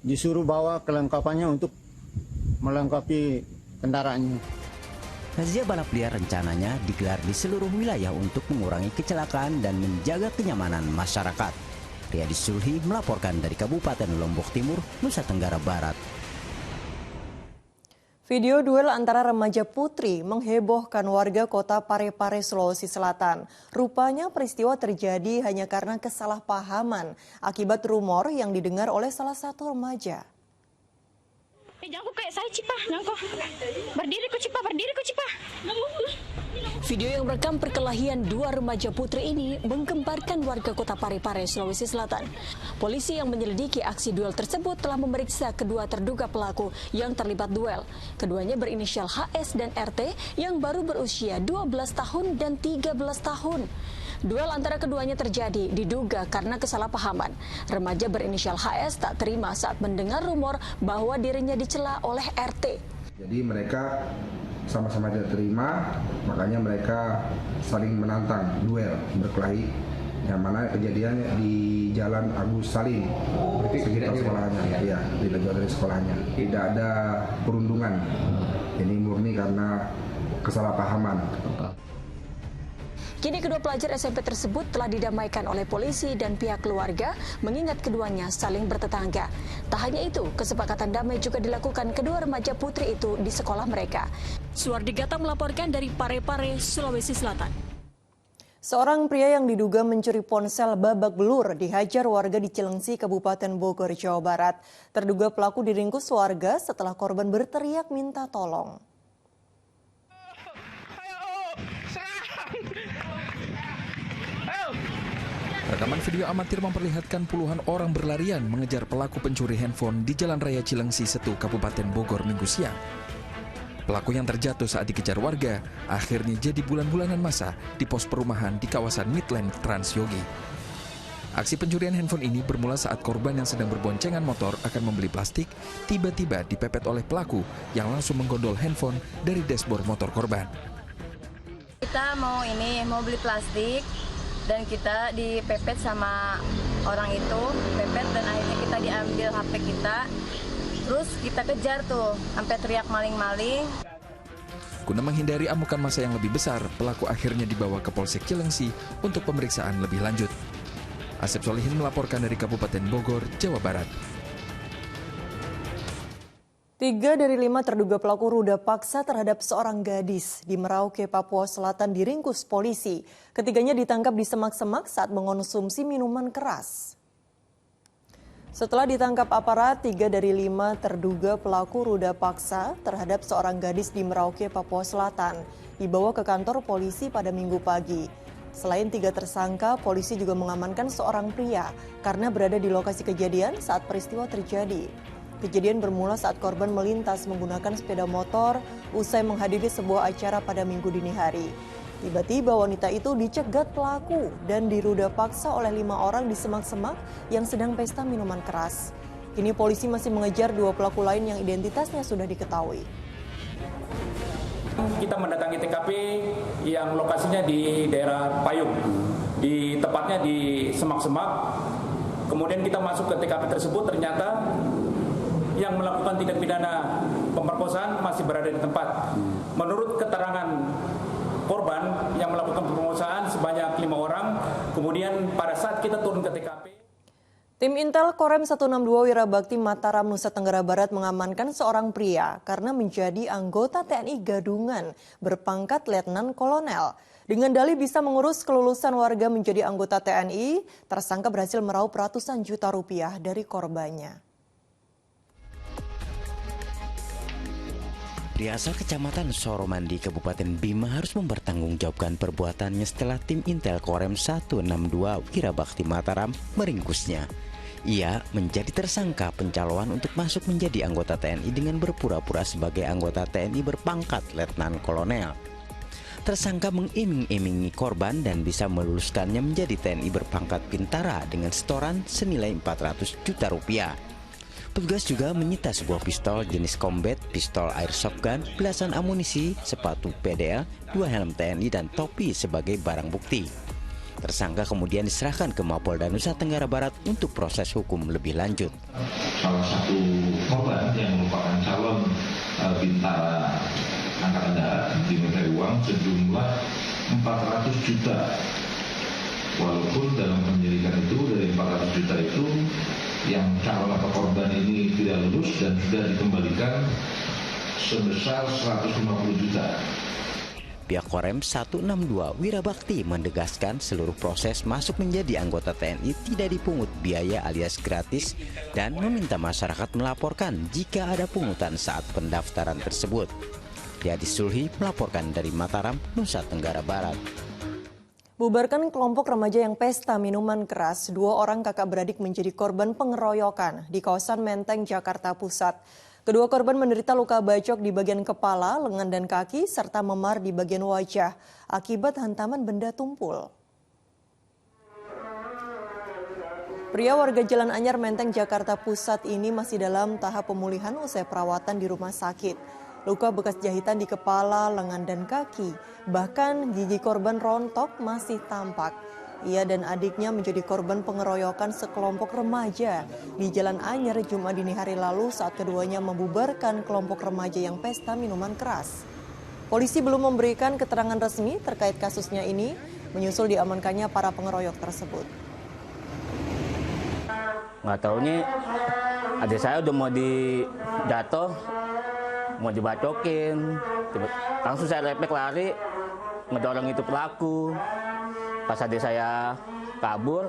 disuruh bawa kelengkapannya untuk melengkapi kendaraannya. Razia balap liar rencananya digelar di seluruh wilayah untuk mengurangi kecelakaan dan menjaga kenyamanan masyarakat. Riyadi Sulhi melaporkan dari Kabupaten Lombok Timur, Nusa Tenggara Barat. Video duel antara remaja putri menghebohkan warga kota Parepare, Sulawesi Selatan. Rupanya peristiwa terjadi hanya karena kesalahpahaman akibat rumor yang didengar oleh salah satu remaja. Jangan kayak saya Cipah, nangko. Berdiri ku Cipah. Video yang merekam perkelahian dua remaja putri ini menggemparkan warga kota Parepare, Sulawesi Selatan. Polisi yang menyelidiki aksi duel tersebut telah memeriksa kedua terduga pelaku yang terlibat duel. Keduanya berinisial HS dan RT yang baru berusia 12 tahun dan 13 tahun. Duel antara keduanya terjadi diduga karena kesalahpahaman. Remaja berinisial HS tak terima saat mendengar rumor bahwa dirinya dicela oleh RT. Jadi mereka sama-sama tidak terima, makanya mereka saling menantang duel berkelahi. Yang mana kejadiannya di Jalan Agus Salim, sekitar sekolahnya, ya, tidak jauh dari sekolahnya. Tidak ada perundungan, ini murni karena kesalahpahaman. Kini kedua pelajar SMP tersebut telah didamaikan oleh polisi dan pihak keluarga, mengingat keduanya saling bertetangga. Tak hanya itu, kesepakatan damai juga dilakukan kedua remaja putri itu di sekolah mereka. Suardi Gata melaporkan dari Parepare, Sulawesi Selatan. Seorang pria yang diduga mencuri ponsel babak belur dihajar warga di Cilengsi, Kabupaten Bogor, Jawa Barat. Terduga pelaku diringkus warga setelah korban berteriak minta tolong. Rekaman video amatir memperlihatkan puluhan orang berlarian mengejar pelaku pencuri handphone di Jalan Raya Cilengsi Setu, Kabupaten Bogor Minggu siang. Pelaku yang terjatuh saat dikejar warga akhirnya jadi bulan-bulanan masa di pos perumahan di kawasan Midland Transyogi. Aksi pencurian handphone ini bermula saat korban yang sedang berboncengan motor akan membeli plastik, tiba-tiba dipepet oleh pelaku yang langsung menggondol handphone dari dashboard motor korban. Kita mau beli plastik dan kita dipepet sama orang itu, pepet, dan akhirnya kita diambil HP kita. Terus kita kejar tuh sampai teriak maling-maling. Guna menghindari amukan massa yang lebih besar, pelaku akhirnya dibawa ke Polsek Cilengsi untuk pemeriksaan lebih lanjut. Asep Solihin melaporkan dari Kabupaten Bogor, Jawa Barat. 3 dari 5 terduga pelaku ruda paksa terhadap seorang gadis di Merauke, Papua Selatan diringkus polisi. Ketiganya ditangkap di semak-semak saat mengonsumsi minuman keras. Setelah ditangkap aparat, 3 dari 5 terduga pelaku ruda paksa terhadap seorang gadis di Merauke, Papua Selatan dibawa ke kantor polisi pada Minggu pagi. Selain 3 tersangka, polisi juga mengamankan seorang pria karena berada di lokasi kejadian saat peristiwa terjadi. Kejadian bermula saat korban melintas menggunakan sepeda motor usai menghadiri sebuah acara pada Minggu dini hari. Tiba-tiba wanita itu dicegat pelaku dan diruda paksa oleh 5 orang di semak-semak yang sedang pesta minuman keras. Kini polisi masih mengejar 2 pelaku lain yang identitasnya sudah diketahui. Kita mendatangi TKP yang lokasinya di daerah Payung, tepatnya di semak-semak. Kemudian kita masuk ke TKP tersebut, ternyata yang melakukan tindak pidana pemerkosaan masih berada di tempat. Menurut keterangan korban yang melakukan pemerkosaan sebanyak 5 orang, kemudian pada saat kita turun ke TKP, Tim Intel Korem 162 Wirabakti Mataram, Nusa Tenggara Barat mengamankan seorang pria karena menjadi anggota TNI Gadungan berpangkat Letnan Kolonel. Dengan dalih bisa mengurus kelulusan warga menjadi anggota TNI, tersangka berhasil meraup ratusan juta rupiah dari korbannya. Pria asal Kecamatan Soromandi, Kabupaten Bima harus mempertanggungjawabkan perbuatannya setelah tim Intel Korem 162 Wirabakti Mataram meringkusnya. Ia menjadi tersangka pencalonan untuk masuk menjadi anggota TNI dengan berpura-pura sebagai anggota TNI berpangkat Letnan Kolonel. Tersangka mengiming-imingi korban dan bisa meluluskannya menjadi TNI berpangkat Bintara dengan setoran senilai 400 juta rupiah. Petugas juga menyita sebuah pistol jenis combat, pistol airsoft gun, belasan amunisi, sepatu PDL, 2 helm TNI dan topi sebagai barang bukti. Tersangka kemudian diserahkan ke Mapolda Nusa Tenggara Barat untuk proses hukum lebih lanjut. Salah satu korban yang merupakan calon Bintara Angkatan Darat dimintai uang sejumlah 400 juta. Walaupun dalam penyelidikan itu dari 400 juta itu yang calon atau korban ini tidak lulus dan sudah dikembalikan sebesar 150 juta. Pihak Korem 162 Wirabakti menegaskan seluruh proses masuk menjadi anggota TNI tidak dipungut biaya alias gratis dan meminta masyarakat melaporkan jika ada pungutan saat pendaftaran tersebut. Yadi Sulhi melaporkan dari Mataram, Nusa Tenggara Barat. Bubarkan kelompok remaja yang pesta minuman keras, 2 orang kakak beradik menjadi korban pengeroyokan di kawasan Menteng, Jakarta Pusat. Kedua korban menderita luka bacok di bagian kepala, lengan dan kaki, serta memar di bagian wajah akibat hantaman benda tumpul. Pria warga Jalan Anyar, Menteng, Jakarta Pusat ini masih dalam tahap pemulihan usai perawatan di rumah sakit. Luka bekas jahitan di kepala, lengan dan kaki, bahkan gigi korban rontok masih tampak. Ia dan adiknya menjadi korban pengeroyokan sekelompok remaja di Jalan Anyar Jumat dini hari lalu saat keduanya membubarkan kelompok remaja yang pesta minuman keras. Polisi belum memberikan keterangan resmi terkait kasusnya ini, menyusul diamankannya para pengeroyok tersebut. Nggak taunya adik saya udah mau dijatuh, mau dibacokin. Langsung saya lepek lari, ngedorong itu pelaku. Pas adik saya kabur,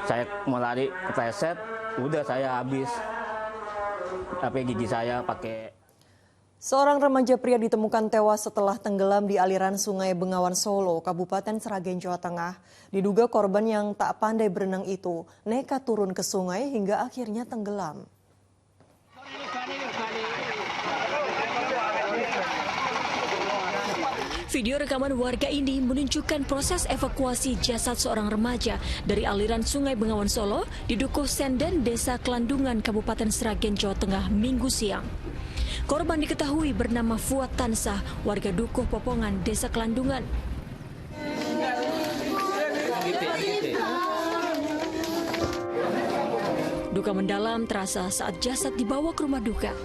saya mau lari kepleset, udah saya habis. Gigi saya pakai. Seorang remaja pria ditemukan tewas setelah tenggelam di aliran Sungai Bengawan Solo, Kabupaten Sragen, Jawa Tengah. Diduga korban yang tak pandai berenang itu nekat turun ke sungai hingga akhirnya tenggelam. Video rekaman warga ini menunjukkan proses evakuasi jasad seorang remaja dari aliran Sungai Bengawan Solo di Dukuh Senden, Desa Kelandungan, Kabupaten Sragen, Jawa Tengah, Minggu siang. Korban diketahui bernama Fuad Tansah, warga Dukuh Popongan, Desa Kelandungan. Duka mendalam terasa saat jasad dibawa ke rumah duka.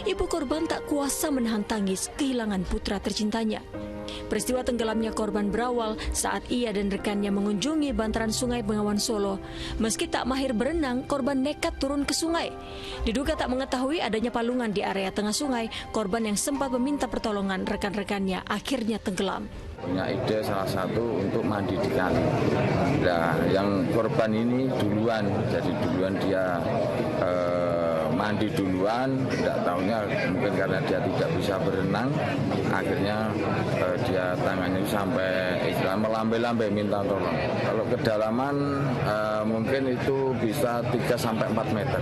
Ibu korban tak kuasa menahan tangis kehilangan putra tercintanya. Peristiwa tenggelamnya korban berawal saat ia dan rekannya mengunjungi bantaran Sungai Bengawan Solo. Meski tak mahir berenang, korban nekat turun ke sungai. Diduga tak mengetahui adanya palungan di area tengah sungai, korban yang sempat meminta pertolongan rekan-rekannya akhirnya tenggelam. Punya ide salah satu untuk mandi di kali. Nah, yang korban ini duluan, jadi duluan dia mandi duluan, tidak tahunya mungkin karena dia tidak bisa berenang, akhirnya dia tangannya sampai istilah melambai-lambai minta tolong. Kalau kedalaman mungkin itu bisa 3-4 meter.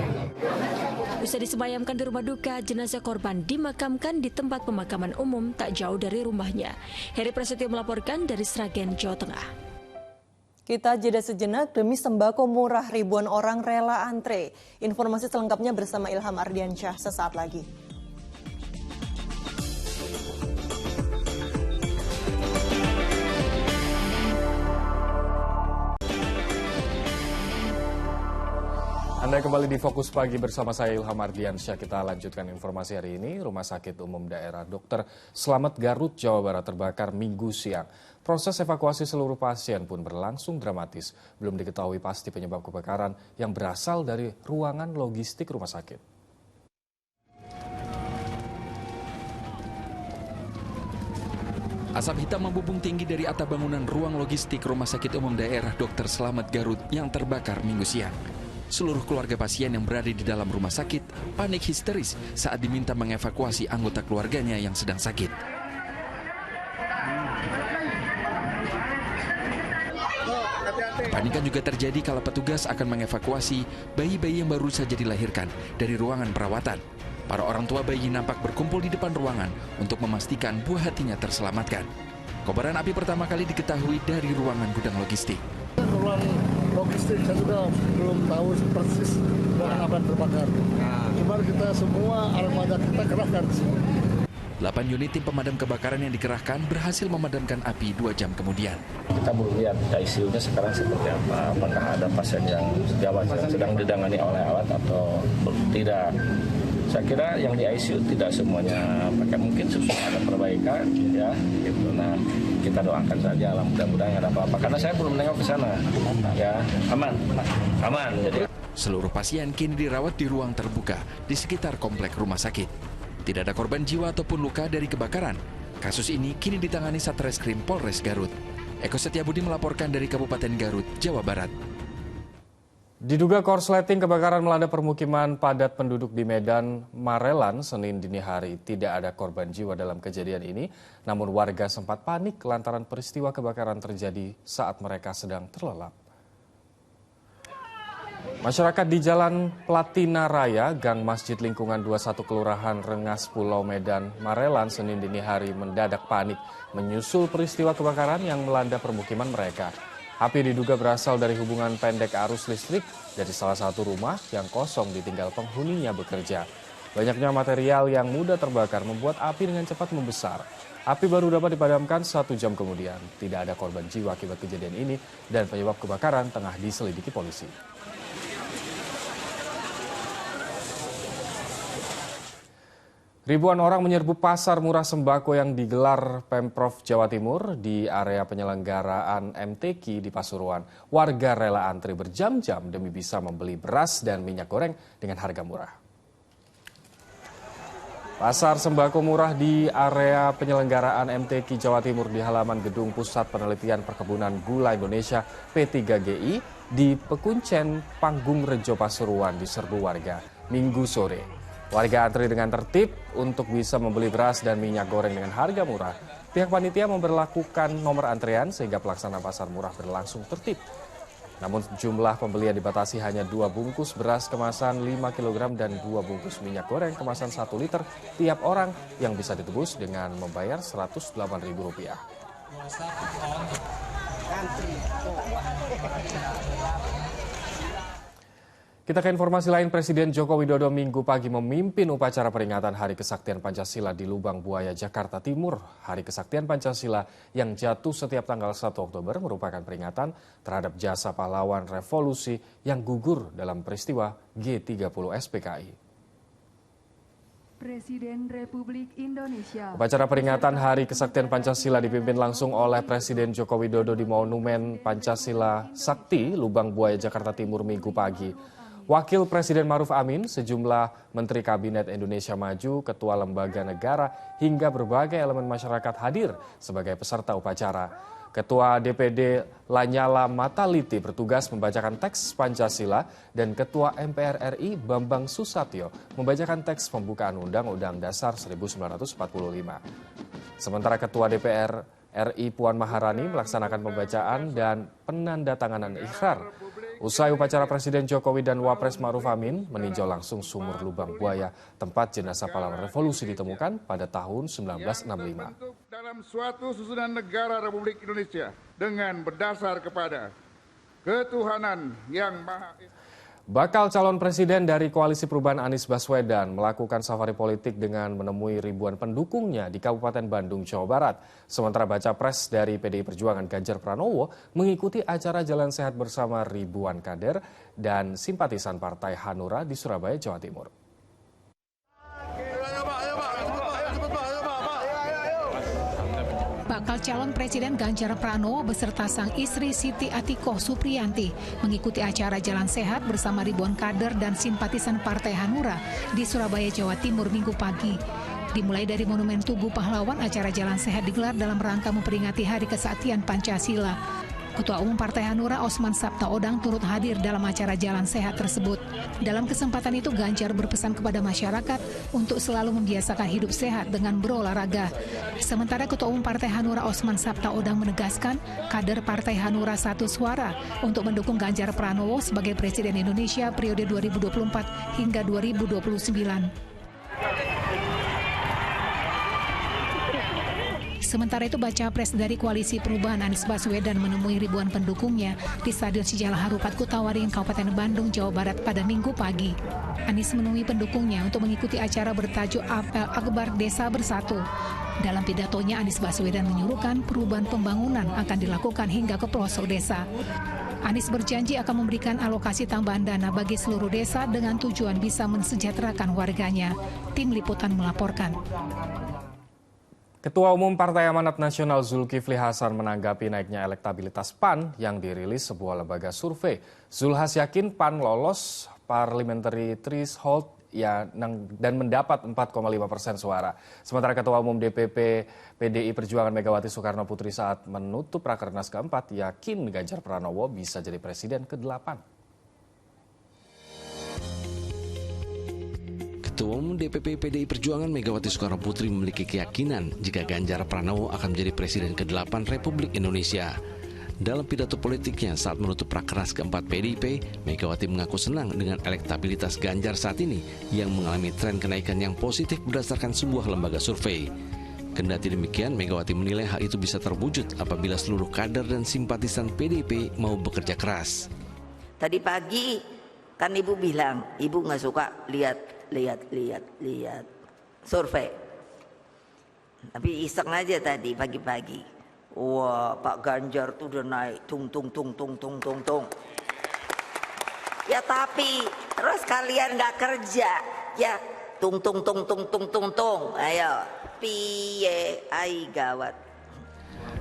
Usai disemayamkan di rumah duka, jenazah korban dimakamkan di tempat pemakaman umum tak jauh dari rumahnya. Heri Prasetyo melaporkan dari Sragen, Jawa Tengah. Kita jeda sejenak, demi sembako murah ribuan orang rela antre. Informasi selengkapnya bersama Ilham Ardiansyah sesaat lagi. Anda kembali di Fokus Pagi bersama saya Ilham Ardiansyah. Kita lanjutkan informasi hari ini. Rumah Sakit Umum Daerah Dr. Slamet Garut, Jawa Barat terbakar Minggu siang. Proses evakuasi seluruh pasien pun berlangsung dramatis. Belum diketahui pasti penyebab kebakaran yang berasal dari ruangan logistik rumah sakit. Asap hitam membubung tinggi dari atap bangunan ruang logistik Rumah Sakit Umum Daerah Dr. Slamet Garut yang terbakar Minggu siang. Seluruh keluarga pasien yang berada di dalam rumah sakit panik histeris saat diminta mengevakuasi anggota keluarganya yang sedang sakit. Kepanikan juga terjadi kala petugas akan mengevakuasi bayi-bayi yang baru saja dilahirkan dari ruangan perawatan. Para orang tua bayi nampak berkumpul di depan ruangan untuk memastikan buah hatinya terselamatkan. Kobaran api pertama kali diketahui dari ruangan gudang logistik. Ruang logistik saya juga belum tahu persis ruangan apa yang terbakar. Cuma kita semua armada kita kerahkan. 8 unit tim pemadam kebakaran yang dikerahkan berhasil memadamkan api 2 jam kemudian. Kita belum lihat ICU-nya sekarang seperti apa. Apakah ada pasien yang sejawat yang sedang ditangani oleh alat atau tidak. Saya kira yang di ICU tidak semuanya pakai, mungkin sudah ada perbaikan ya gitu. Nah, kita doakan saja lah mudah-mudahan ada apa-apa karena saya belum menengok ke sana. Ya, aman. Jadi seluruh pasien kini dirawat di ruang terbuka di sekitar komplek rumah sakit. Tidak ada korban jiwa ataupun luka dari kebakaran. Kasus ini kini ditangani Satreskrim Polres Garut. Eko Setiabudi melaporkan dari Kabupaten Garut, Jawa Barat. Diduga korsleting kebakaran melanda permukiman padat penduduk di Medan, Marelan, Senin dini hari. Tidak ada korban jiwa dalam kejadian ini, namun warga sempat panik lantaran peristiwa kebakaran terjadi saat mereka sedang terlelap. Masyarakat di Jalan Platina Raya, Gang Masjid Lingkungan 21 Kelurahan Rengas, Pulau Medan, Marelan, Senin dini hari mendadak panik menyusul peristiwa kebakaran yang melanda permukiman mereka. Api diduga berasal dari hubungan pendek arus listrik dari salah satu rumah yang kosong ditinggal penghuninya bekerja. Banyaknya material yang mudah terbakar membuat api dengan cepat membesar. Api baru dapat dipadamkan 1 jam kemudian. Tidak ada korban jiwa akibat kejadian ini dan penyebab kebakaran tengah diselidiki polisi. Ribuan orang menyerbu pasar murah sembako yang digelar Pemprov Jawa Timur di area penyelenggaraan MTQ di Pasuruan. Warga rela antri berjam-jam demi bisa membeli beras dan minyak goreng dengan harga murah. Pasar sembako murah di area penyelenggaraan MTQ Jawa Timur di halaman Gedung Pusat Penelitian Perkebunan Gula Indonesia P3GI di Pekuncen Panggung Rejo Pasuruan diserbu warga Minggu sore. Warga antri dengan tertib untuk bisa membeli beras dan minyak goreng dengan harga murah. Pihak panitia memberlakukan nomor antrean sehingga pelaksanaan pasar murah berlangsung tertib. Namun jumlah pembelian dibatasi hanya 2 bungkus beras kemasan 5 kg dan 2 bungkus minyak goreng kemasan 1 liter tiap orang yang bisa ditebus dengan membayar Rp108.000. Kita ke informasi lain, Presiden Joko Widodo Minggu pagi memimpin upacara peringatan Hari Kesaktian Pancasila di Lubang Buaya, Jakarta Timur. Hari Kesaktian Pancasila yang jatuh setiap tanggal 1 Oktober merupakan peringatan terhadap jasa pahlawan revolusi yang gugur dalam peristiwa G30 SPKI. Presiden Republik Indonesia. Upacara peringatan Hari Kesaktian Pancasila dipimpin langsung oleh Presiden Joko Widodo di Monumen Pancasila Sakti, Lubang Buaya, Jakarta Timur Minggu pagi. Wakil Presiden Ma'ruf Amin, sejumlah Menteri Kabinet Indonesia Maju, ketua lembaga negara, hingga berbagai elemen masyarakat hadir sebagai peserta upacara. Ketua DPD Lanyala Mataliti bertugas membacakan teks Pancasila dan Ketua MPR RI Bambang Susatyo membacakan teks pembukaan Undang-Undang Dasar 1945. Sementara Ketua DPR RI Puan Maharani melaksanakan pembacaan dan penandatanganan ikhrar. Usai upacara, Presiden Jokowi dan Wapres Ma'ruf Amin meninjau langsung sumur Lubang Buaya, tempat jenazah pahlawan revolusi ditemukan pada tahun 1965. Dalam suatu susunan negara Republik Indonesia dengan berdasar kepada ketuhanan yang Maha Esa. Bakal calon presiden dari Koalisi Perubahan Anies Baswedan melakukan safari politik dengan menemui ribuan pendukungnya di Kabupaten Bandung, Jawa Barat. Sementara baca pres dari PDI Perjuangan Ganjar Pranowo mengikuti acara Jalan Sehat bersama ribuan kader dan simpatisan Partai Hanura di Surabaya, Jawa Timur. Bakal calon Presiden Ganjar Pranowo beserta sang istri Siti Atikoh Supriyanti mengikuti acara Jalan Sehat bersama ribuan kader dan simpatisan Partai Hanura di Surabaya, Jawa Timur Minggu pagi. Dimulai dari Monumen Tugu Pahlawan, acara Jalan Sehat digelar dalam rangka memperingati Hari Kesaktian Pancasila. Ketua Umum Partai Hanura Osman Sabtaodang turut hadir dalam acara Jalan Sehat tersebut. Dalam kesempatan itu Ganjar berpesan kepada masyarakat untuk selalu membiasakan hidup sehat dengan berolahraga. Sementara Ketua Umum Partai Hanura Osman Sabtaodang menegaskan kader Partai Hanura satu suara untuk mendukung Ganjar Pranowo sebagai Presiden Indonesia periode 2024 hingga 2029. Sementara itu, baca pres dari Koalisi Perubahan Anies Baswedan menemui ribuan pendukungnya di Stadion Sijalak Harupat Kutawaringin, Kabupaten Bandung, Jawa Barat pada Minggu pagi. Anies menemui pendukungnya untuk mengikuti acara bertajuk Apel Akbar Desa Bersatu. Dalam pidatonya, Anies Baswedan menyuruhkan perubahan pembangunan akan dilakukan hingga ke pelosok desa. Anies berjanji akan memberikan alokasi tambahan dana bagi seluruh desa dengan tujuan bisa mensejahterakan warganya. Tim Liputan melaporkan. Ketua Umum Partai Amanat Nasional Zulkifli Hasan menanggapi naiknya elektabilitas PAN yang dirilis sebuah lembaga survei. Zulhas yakin PAN lolos parliamentary threshold dan mendapat 4,5% suara. Sementara Ketua Umum DPP PDI Perjuangan Megawati Soekarno Putri saat menutup Rakernas keempat yakin Ganjar Pranowo bisa jadi presiden ke-8. Ketua Umum DPP PDI Perjuangan Megawati Soekarno Putri memiliki keyakinan jika Ganjar Pranowo akan menjadi Presiden ke-8 Republik Indonesia. Dalam pidato politiknya saat menutup Rakernas keempat PDIP, Megawati mengaku senang dengan elektabilitas Ganjar saat ini yang mengalami tren kenaikan yang positif berdasarkan sebuah lembaga survei. Kendati demikian, Megawati menilai hal itu bisa terwujud apabila seluruh kader dan simpatisan PDIP mau bekerja keras. Tadi pagi kan Ibu bilang, Ibu nggak suka lihat survei. Tapi iseng aja tadi pagi-pagi. Wah, Pak Ganjar tuh udah naik tung. Ya tapi terus kalian nggak kerja, ya tung. Ayo, piye ai gawat.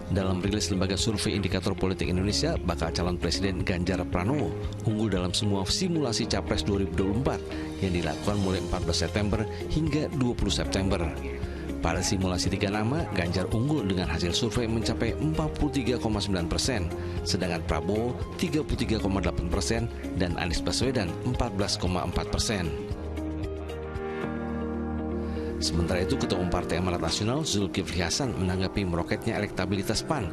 Dalam rilis lembaga survei Indikator Politik Indonesia, bakal calon Presiden Ganjar Pranowo unggul dalam semua simulasi Capres 2024 yang dilakukan mulai 14 September hingga 20 September. Pada simulasi 3 nama, Ganjar unggul dengan hasil survei mencapai 43,9%, sedangkan Prabowo 33,8% dan Anies Baswedan 14,4%. Sementara itu, Ketua Umum Partai Amanat Nasional Zulkifli Hasan menanggapi meroketnya elektabilitas PAN.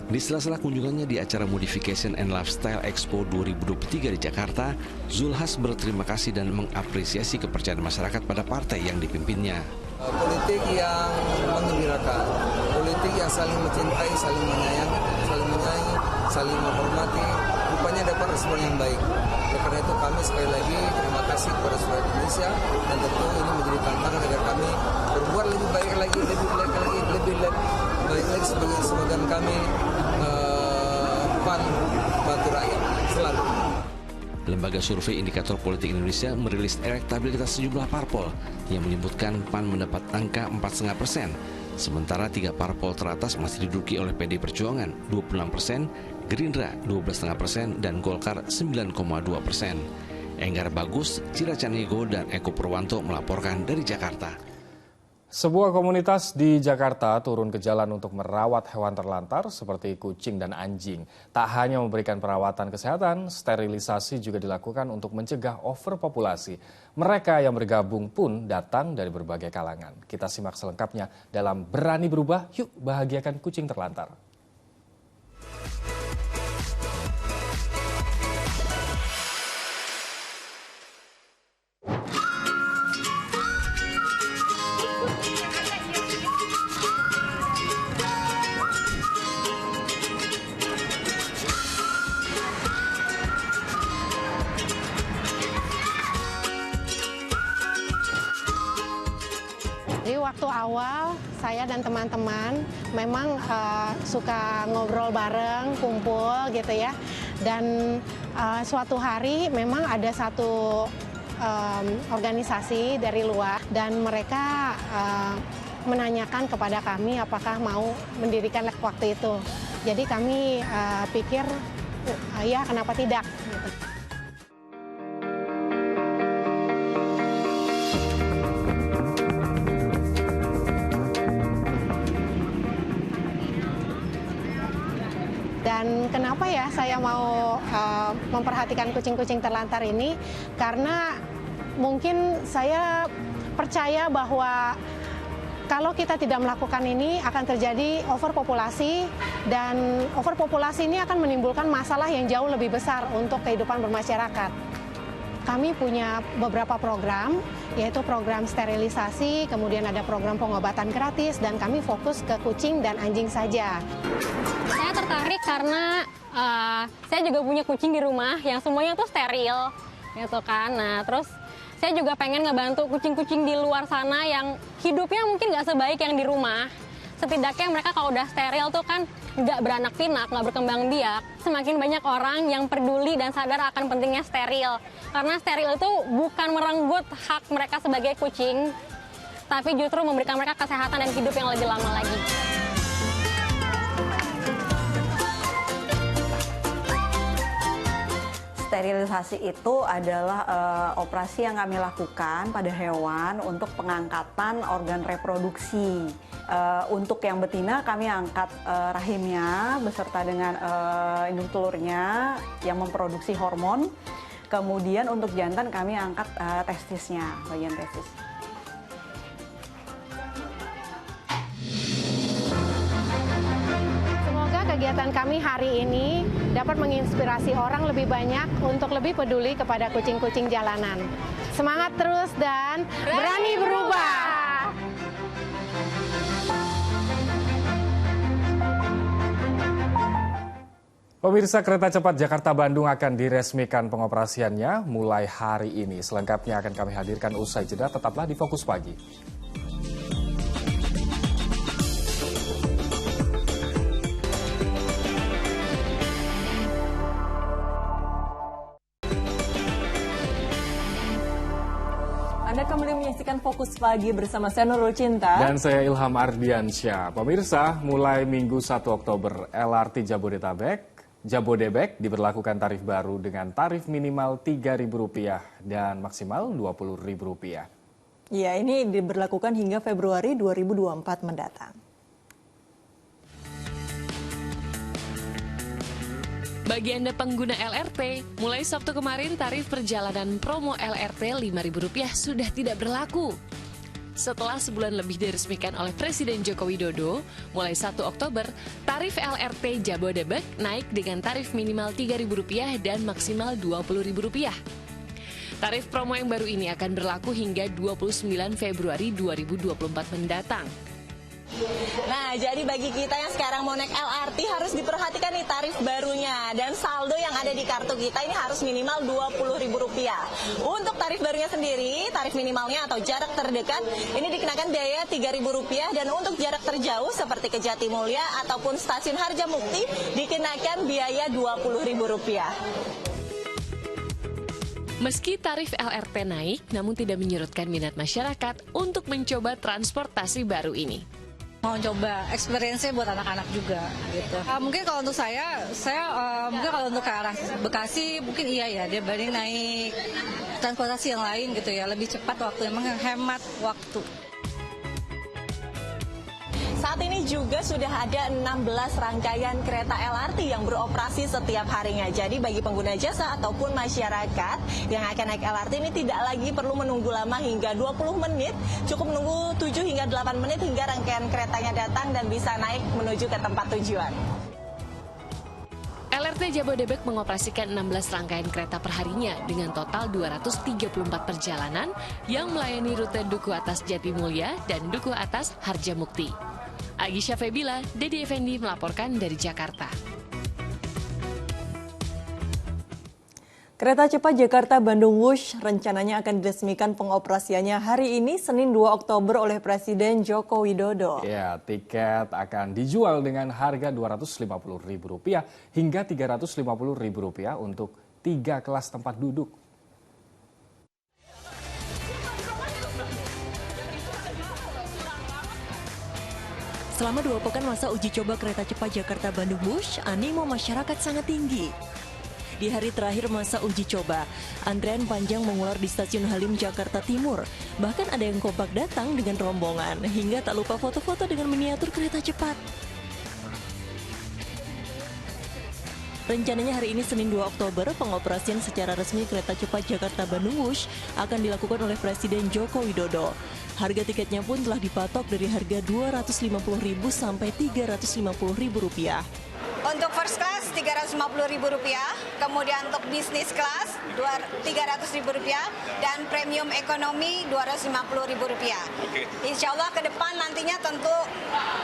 Di sela-sela kunjungannya di acara Modification and Lifestyle Expo 2023 di Jakarta, Zulhas berterima kasih dan mengapresiasi kepercayaan masyarakat pada partai yang dipimpinnya. Politik yang menggembirakan, politik negeri yang saling mencintai, saling menyayangi, saling menghormati, rupanya dapat respon yang baik. Oleh karena itu kami sekali lagi terima kasih kepada seluruh Indonesia, dan tentu ini menjadi tantangan agar kami berbuat lebih baik lagi, lebih baik lagi sebagai slogan kami, PAN bantu rakyat selalu. Lembaga Survei Indikator Politik Indonesia merilis elektabilitas sejumlah parpol yang menyebutkan PAN mendapat angka 4,5%, sementara 3 parpol teratas masih diduduki oleh PD Perjuangan 26%, Gerindra 12,5%, dan Golkar 9,2%. Enggar Bagus, Cira Canigo, dan Eko Purwanto melaporkan dari Jakarta. Sebuah komunitas di Jakarta turun ke jalan untuk merawat hewan terlantar seperti kucing dan anjing. Tak hanya memberikan perawatan kesehatan, sterilisasi juga dilakukan untuk mencegah overpopulasi. Mereka yang bergabung pun datang dari berbagai kalangan. Kita simak selengkapnya dalam Berani Berubah, Yuk Bahagiakan Kucing Terlantar. Jadi waktu awal saya dan teman-teman memang suka ngobrol bareng, kumpul gitu ya. Dan suatu hari memang ada satu organisasi dari luar dan mereka menanyakan kepada kami apakah mau mendirikan waktu itu. Jadi kami pikir ya kenapa tidak gitu. Dan kenapa ya saya mau memperhatikan kucing-kucing terlantar ini? Karena mungkin saya percaya bahwa kalau kita tidak melakukan ini akan terjadi overpopulasi, dan overpopulasi ini akan menimbulkan masalah yang jauh lebih besar untuk kehidupan bermasyarakat. Kami punya beberapa program, yaitu program sterilisasi, kemudian ada program pengobatan gratis, dan kami fokus ke kucing dan anjing saja. Saya tertarik karena saya juga punya kucing di rumah yang semuanya tuh steril, gitu kan. Nah, terus saya juga pengen ngebantu kucing-kucing di luar sana yang hidupnya mungkin nggak sebaik yang di rumah. Setidaknya mereka kalau udah steril tuh kan nggak beranak pinak, nggak berkembang biak. Semakin banyak orang yang peduli dan sadar akan pentingnya steril. Karena steril itu bukan merenggut hak mereka sebagai kucing, tapi justru memberikan mereka kesehatan dan hidup yang lebih lama lagi. Sterilisasi itu adalah operasi yang kami lakukan pada hewan untuk pengangkatan organ reproduksi. Untuk yang betina kami angkat rahimnya beserta dengan induk telurnya yang memproduksi hormon. Kemudian untuk jantan kami angkat testisnya, bagian testis. Kegiatan kami hari ini dapat menginspirasi orang lebih banyak untuk lebih peduli kepada kucing-kucing jalanan. Semangat terus dan berani berubah! Pemirsa, kereta cepat Jakarta-Bandung akan diresmikan pengoperasiannya mulai hari ini. Selengkapnya akan kami hadirkan usai jeda, tetaplah di Fokus Pagi. Anda kembali menyaksikan Fokus Pagi bersama saya Nurul Cinta. Dan saya Ilham Ardiansyah. Pemirsa, mulai Minggu 1 Oktober, LRT Jabodebek diberlakukan tarif baru dengan tarif minimal Rp3.000 dan maksimal Rp20.000. Ya, ini diberlakukan hingga Februari 2024 mendatang. Bagi Anda pengguna LRT, mulai Sabtu kemarin tarif perjalanan promo LRT Rp5.000 sudah tidak berlaku. Setelah sebulan lebih diresmikan oleh Presiden Joko Widodo, mulai 1 Oktober, tarif LRT Jabodebek naik dengan tarif minimal Rp3.000 dan maksimal Rp20.000. Tarif promo yang baru ini akan berlaku hingga 29 Februari 2024 mendatang. Nah, jadi bagi kita yang sekarang mau naik LRT harus diperhatikan nih tarif barunya. Dan saldo yang ada di kartu kita ini harus minimal Rp20.000. Untuk tarif barunya sendiri, tarif minimalnya atau jarak terdekat, ini dikenakan biaya Rp3.000. Dan untuk jarak terjauh seperti ke Jatimulya ataupun stasiun Harjamukti, dikenakan biaya Rp20.000. Meski tarif LRT naik, namun tidak menyurutkan minat masyarakat untuk mencoba transportasi baru ini. Mau coba experience-nya buat anak-anak juga gitu. Mungkin kalau untuk saya mungkin kalau untuk ke arah Bekasi mungkin iya ya, dia banding naik transportasi yang lain gitu ya, lebih cepat waktu, emang hemat waktu. Saat ini juga sudah ada 16 rangkaian kereta LRT yang beroperasi setiap harinya. Jadi bagi pengguna jasa ataupun masyarakat yang akan naik LRT ini tidak lagi perlu menunggu lama hingga 20 menit. Cukup menunggu 7 hingga 8 menit hingga rangkaian keretanya datang dan bisa naik menuju ke tempat tujuan. LRT Jabodebek mengoperasikan 16 rangkaian kereta perharinya dengan total 234 perjalanan yang melayani rute Duku Atas Jatimulya dan Duku Atas Harjamukti. Agisha Febila, Dedi Effendi melaporkan dari Jakarta. Kereta cepat Jakarta-Bandung Wush rencananya akan diresmikan pengoperasiannya hari ini Senin 2 Oktober oleh Presiden Joko Widodo. Ya, tiket akan dijual dengan harga Rp250.000 hingga Rp350.000 untuk 3 kelas tempat duduk. Selama 2 pekan masa uji coba kereta cepat Jakarta-Bandung Wush, animo masyarakat sangat tinggi. Di hari terakhir masa uji coba, antrean panjang mengular di Stasiun Halim, Jakarta Timur. Bahkan ada yang kompak datang dengan rombongan, hingga tak lupa foto-foto dengan miniatur kereta cepat. Rencananya hari ini Senin 2 Oktober, pengoperasian secara resmi kereta cepat Jakarta-Bandung Wush akan dilakukan oleh Presiden Joko Widodo. Harga tiketnya pun telah dipatok dari harga Rp250.000 sampai Rp350.000. Untuk first class Rp350.000, kemudian untuk bisnis class Rp300.000 dan premium ekonomi Rp250.000. Insya Allah ke depan nantinya tentu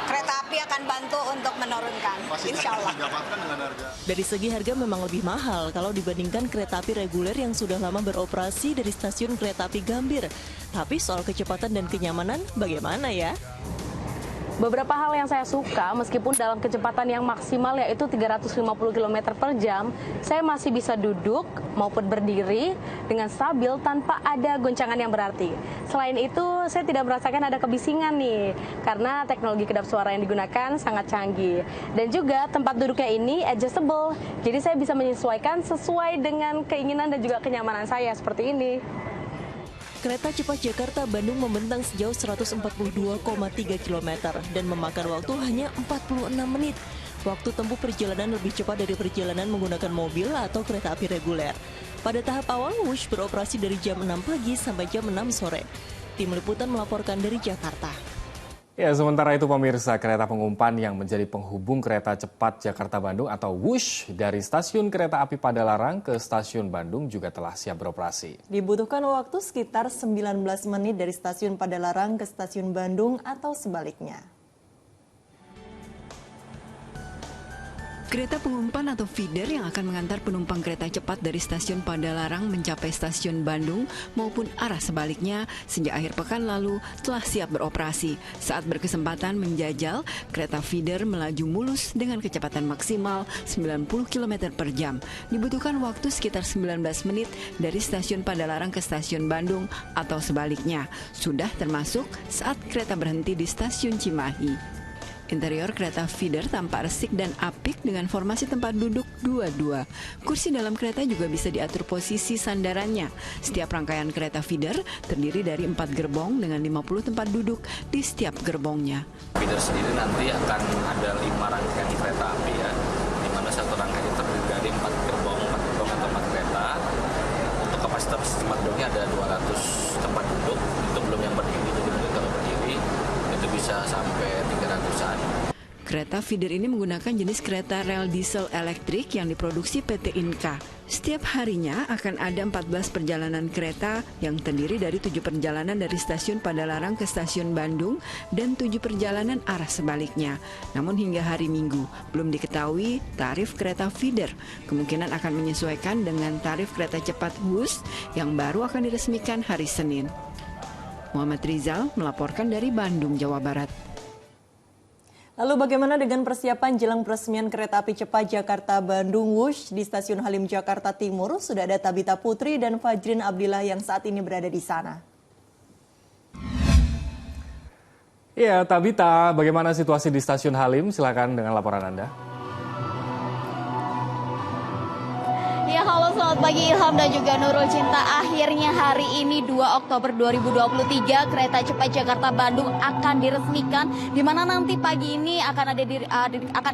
kereta api akan bantu untuk menurunkan. Insya Allah. Dari segi harga memang lebih mahal kalau dibandingkan kereta api reguler yang sudah lama beroperasi dari stasiun kereta api Gambir. Tapi soal kecepatan dan kenyamanan bagaimana ya? Beberapa hal yang saya suka, meskipun dalam kecepatan yang maksimal yaitu 350 km per jam, saya masih bisa duduk maupun berdiri dengan stabil tanpa ada goncangan yang berarti. Selain itu, saya tidak merasakan ada kebisingan nih, karena teknologi kedap suara yang digunakan sangat canggih. Dan juga tempat duduknya ini adjustable, jadi saya bisa menyesuaikan sesuai dengan keinginan dan juga kenyamanan saya seperti ini. Kereta cepat Jakarta-Bandung membentang sejauh 142,3 km dan memakan waktu hanya 46 menit. Waktu tempuh perjalanan lebih cepat dari perjalanan menggunakan mobil atau kereta api reguler. Pada tahap awal, Wush beroperasi dari jam 6 pagi sampai jam 6 sore. Tim Liputan melaporkan dari Jakarta. Ya, sementara itu pemirsa, kereta pengumpan yang menjadi penghubung kereta cepat Jakarta-Bandung atau Wush dari stasiun kereta api Padalarang ke stasiun Bandung juga telah siap beroperasi. Dibutuhkan waktu sekitar 19 menit dari stasiun Padalarang ke stasiun Bandung atau sebaliknya. Kereta pengumpan atau feeder yang akan mengantar penumpang kereta cepat dari stasiun Padalarang mencapai stasiun Bandung maupun arah sebaliknya sejak akhir pekan lalu telah siap beroperasi. Saat berkesempatan menjajal, kereta feeder melaju mulus dengan kecepatan maksimal 90 km per jam. Dibutuhkan waktu sekitar 19 menit dari stasiun Padalarang ke stasiun Bandung atau sebaliknya. Sudah termasuk saat kereta berhenti di stasiun Cimahi. Interior kereta feeder tampak resik dan apik dengan formasi tempat duduk 2-2. Kursi dalam kereta juga bisa diatur posisi sandarannya. Setiap rangkaian kereta feeder terdiri dari 4 gerbong dengan 50 tempat duduk di setiap gerbongnya. Feeder sendiri nanti akan ada 5 rangkaian kereta api ya, di mana satu rangkaian terdiri dari 4 gerbong atau 4 kereta. Untuk kapasitas tempat duduknya ada 200 tempat duduk, itu belum yang berdiri, jadi kalau berdiri itu bisa sampai 300-an. Kereta feeder ini menggunakan jenis kereta rel diesel elektrik yang diproduksi PT Inka. Setiap harinya akan ada 14 perjalanan kereta yang terdiri dari 7 perjalanan dari stasiun Padalarang ke stasiun Bandung dan 7 perjalanan arah sebaliknya. Namun hingga hari Minggu belum diketahui tarif kereta feeder. Kemungkinan akan menyesuaikan dengan tarif kereta cepat WUS yang baru akan diresmikan hari Senin. Muhammad Rizal melaporkan dari Bandung, Jawa Barat. Lalu bagaimana dengan persiapan jelang peresmian kereta api cepat Jakarta-Bandung Wush di Stasiun Halim Jakarta Timur? Sudah ada Tabita Putri dan Fajrin Abdillah yang saat ini berada di sana. Ya, Tabita, bagaimana situasi di Stasiun Halim? Silakan dengan laporan Anda. Ya, halo, selamat pagi Ilham dan juga Nurul Cinta. Akhirnya hari ini 2 Oktober 2023 kereta cepat Jakarta-Bandung akan diresmikan, di mana nanti pagi ini akan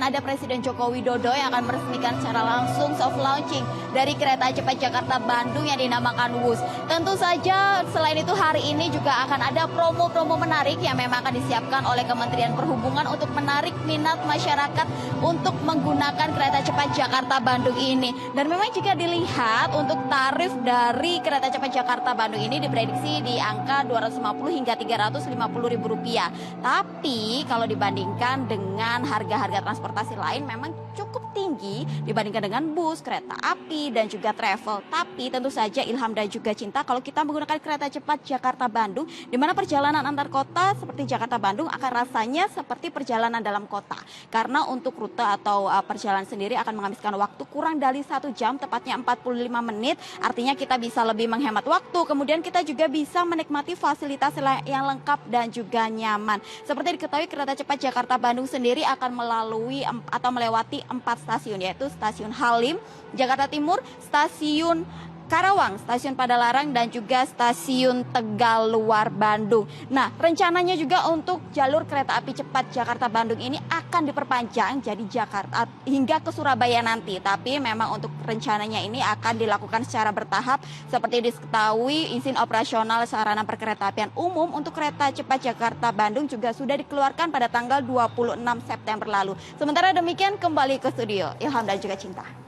ada Presiden Joko Widodo yang akan meresmikan secara langsung soft launching dari kereta cepat Jakarta-Bandung yang dinamakan WUS. Tentu saja selain itu hari ini juga akan ada promo-promo menarik yang memang akan disiapkan oleh Kementerian Perhubungan untuk menarik minat masyarakat untuk menggunakan kereta cepat Jakarta-Bandung ini. Dan memang jika dilihat untuk tarif dari kereta cepat Jakarta-Bandung ini diprediksi di angka 250 hingga 350 ribu rupiah. Tapi kalau dibandingkan dengan harga-harga transportasi lain memang cukup tinggi dibandingkan dengan bus, kereta api, dan juga travel. Tapi tentu saja Ilham dan juga Cinta, kalau kita menggunakan kereta cepat Jakarta-Bandung, di mana perjalanan antar kota seperti Jakarta-Bandung akan rasanya seperti perjalanan dalam kota. Karena untuk rute atau perjalanan sendiri akan menghabiskan waktu kurang dari 1 jam, tepatnya 45 menit. Artinya kita bisa lebih menghemat waktu. Kemudian kita juga bisa menikmati fasilitas yang lengkap dan juga nyaman. Seperti diketahui kereta cepat Jakarta-Bandung sendiri akan melalui atau melewati 4 stasiun, yaitu Stasiun Halim, Jakarta Timur, Stasiun Karawang, Stasiun Padalarang, dan juga Stasiun Tegal Luar Bandung. Nah, rencananya juga untuk jalur kereta api cepat Jakarta-Bandung ini akan diperpanjang jadi Jakarta hingga ke Surabaya nanti. Tapi memang untuk rencananya ini akan dilakukan secara bertahap. Seperti diketahui, izin operasional sarana perkeretaapian umum untuk kereta cepat Jakarta-Bandung juga sudah dikeluarkan pada tanggal 26 September lalu. Sementara demikian, kembali ke studio. Ilham dan juga Cinta.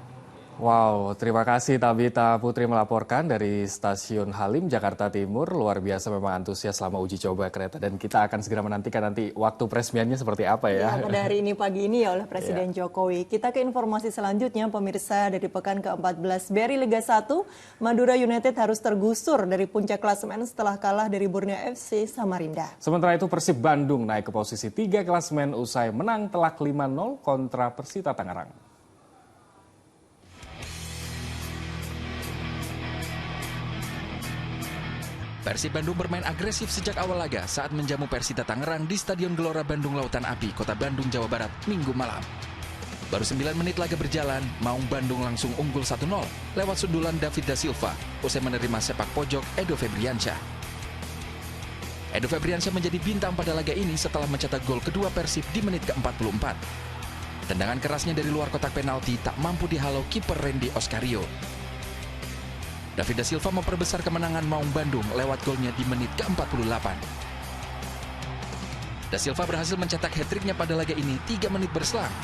Wow, terima kasih Tabita Putri melaporkan dari Stasiun Halim, Jakarta Timur. Luar biasa, memang antusias selama uji coba kereta. Dan kita akan segera menantikan nanti waktu peresmiannya seperti apa ya. Pada hari ini pagi ini ya oleh Presiden Jokowi. Kita ke informasi selanjutnya, pemirsa. Dari pekan ke-14 BRI Liga 1, Madura United harus tergusur dari puncak klasemen setelah kalah dari Borneo FC Samarinda. Sementara itu Persib Bandung naik ke posisi 3 klasemen usai menang telak 5-0 kontra Persita Tangerang. Persib Bandung bermain agresif sejak awal laga saat menjamu Persita Tangerang di Stadion Gelora Bandung Lautan Api, Kota Bandung, Jawa Barat, Minggu malam. Baru 9 menit laga berjalan, Maung Bandung langsung unggul 1-0 lewat sundulan David da Silva usai menerima sepak pojok Edo Febriansyah. Edo Febriansyah menjadi bintang pada laga ini setelah mencetak gol kedua Persib di menit ke-44. Tendangan kerasnya dari luar kotak penalti tak mampu dihalau kiper Randy Oscario. David da Silva memperbesar kemenangan Maung Bandung lewat golnya di menit ke-48. Da Silva berhasil mencetak hat-tricknya pada laga ini 3 menit berselang.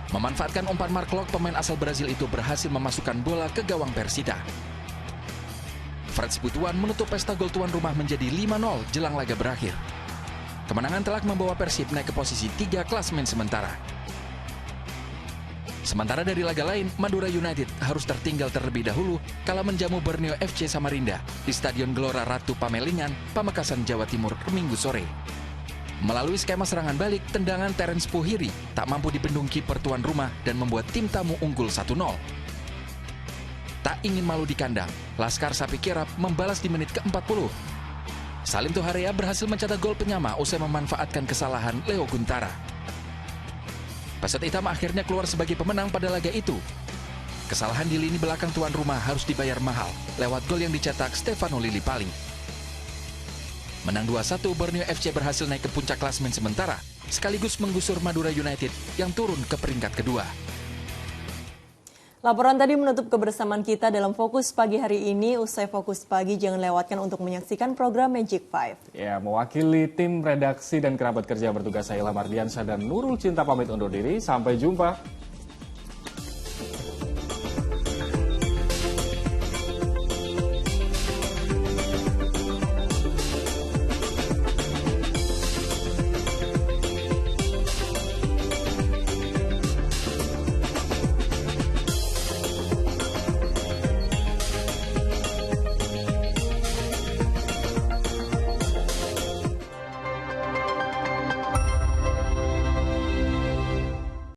Memanfaatkan umpan Mark Locke, pemain asal Brazil itu berhasil memasukkan bola ke gawang Persita. Frans Butuan menutup pesta gol tuan rumah menjadi 5-0 jelang laga berakhir. Kemenangan telak membawa Persib naik ke posisi 3 klasemen sementara. Sementara dari laga lain, Madura United harus tertinggal terlebih dahulu kala menjamu Borneo FC Samarinda di Stadion Gelora Ratu Pamelingan, Pamekasan, Jawa Timur, Minggu sore. Melalui skema serangan balik, tendangan Terence Puhiri tak mampu dibendung kiper tuan rumah dan membuat tim tamu unggul 1-0. Tak ingin malu di kandang, Laskar Sapi Kirap membalas di menit ke-40. Salim Tuharea berhasil mencetak gol penyama usai memanfaatkan kesalahan Leo Guntara. Pesut Hitam akhirnya keluar sebagai pemenang pada laga itu. Kesalahan di lini belakang tuan rumah harus dibayar mahal lewat gol yang dicetak Stefano Lillipali. Menang 2-1, Borneo FC berhasil naik ke puncak klasemen sementara, sekaligus menggusur Madura United yang turun ke peringkat kedua. Laporan tadi menutup kebersamaan kita dalam Fokus Pagi hari ini. Usai Fokus Pagi, jangan lewatkan untuk menyaksikan program Magic 5. Ya, mewakili tim redaksi dan kerabat kerja bertugas saya Ilham Ardiansyah dan Nurul Cinta pamit undur diri. Sampai jumpa.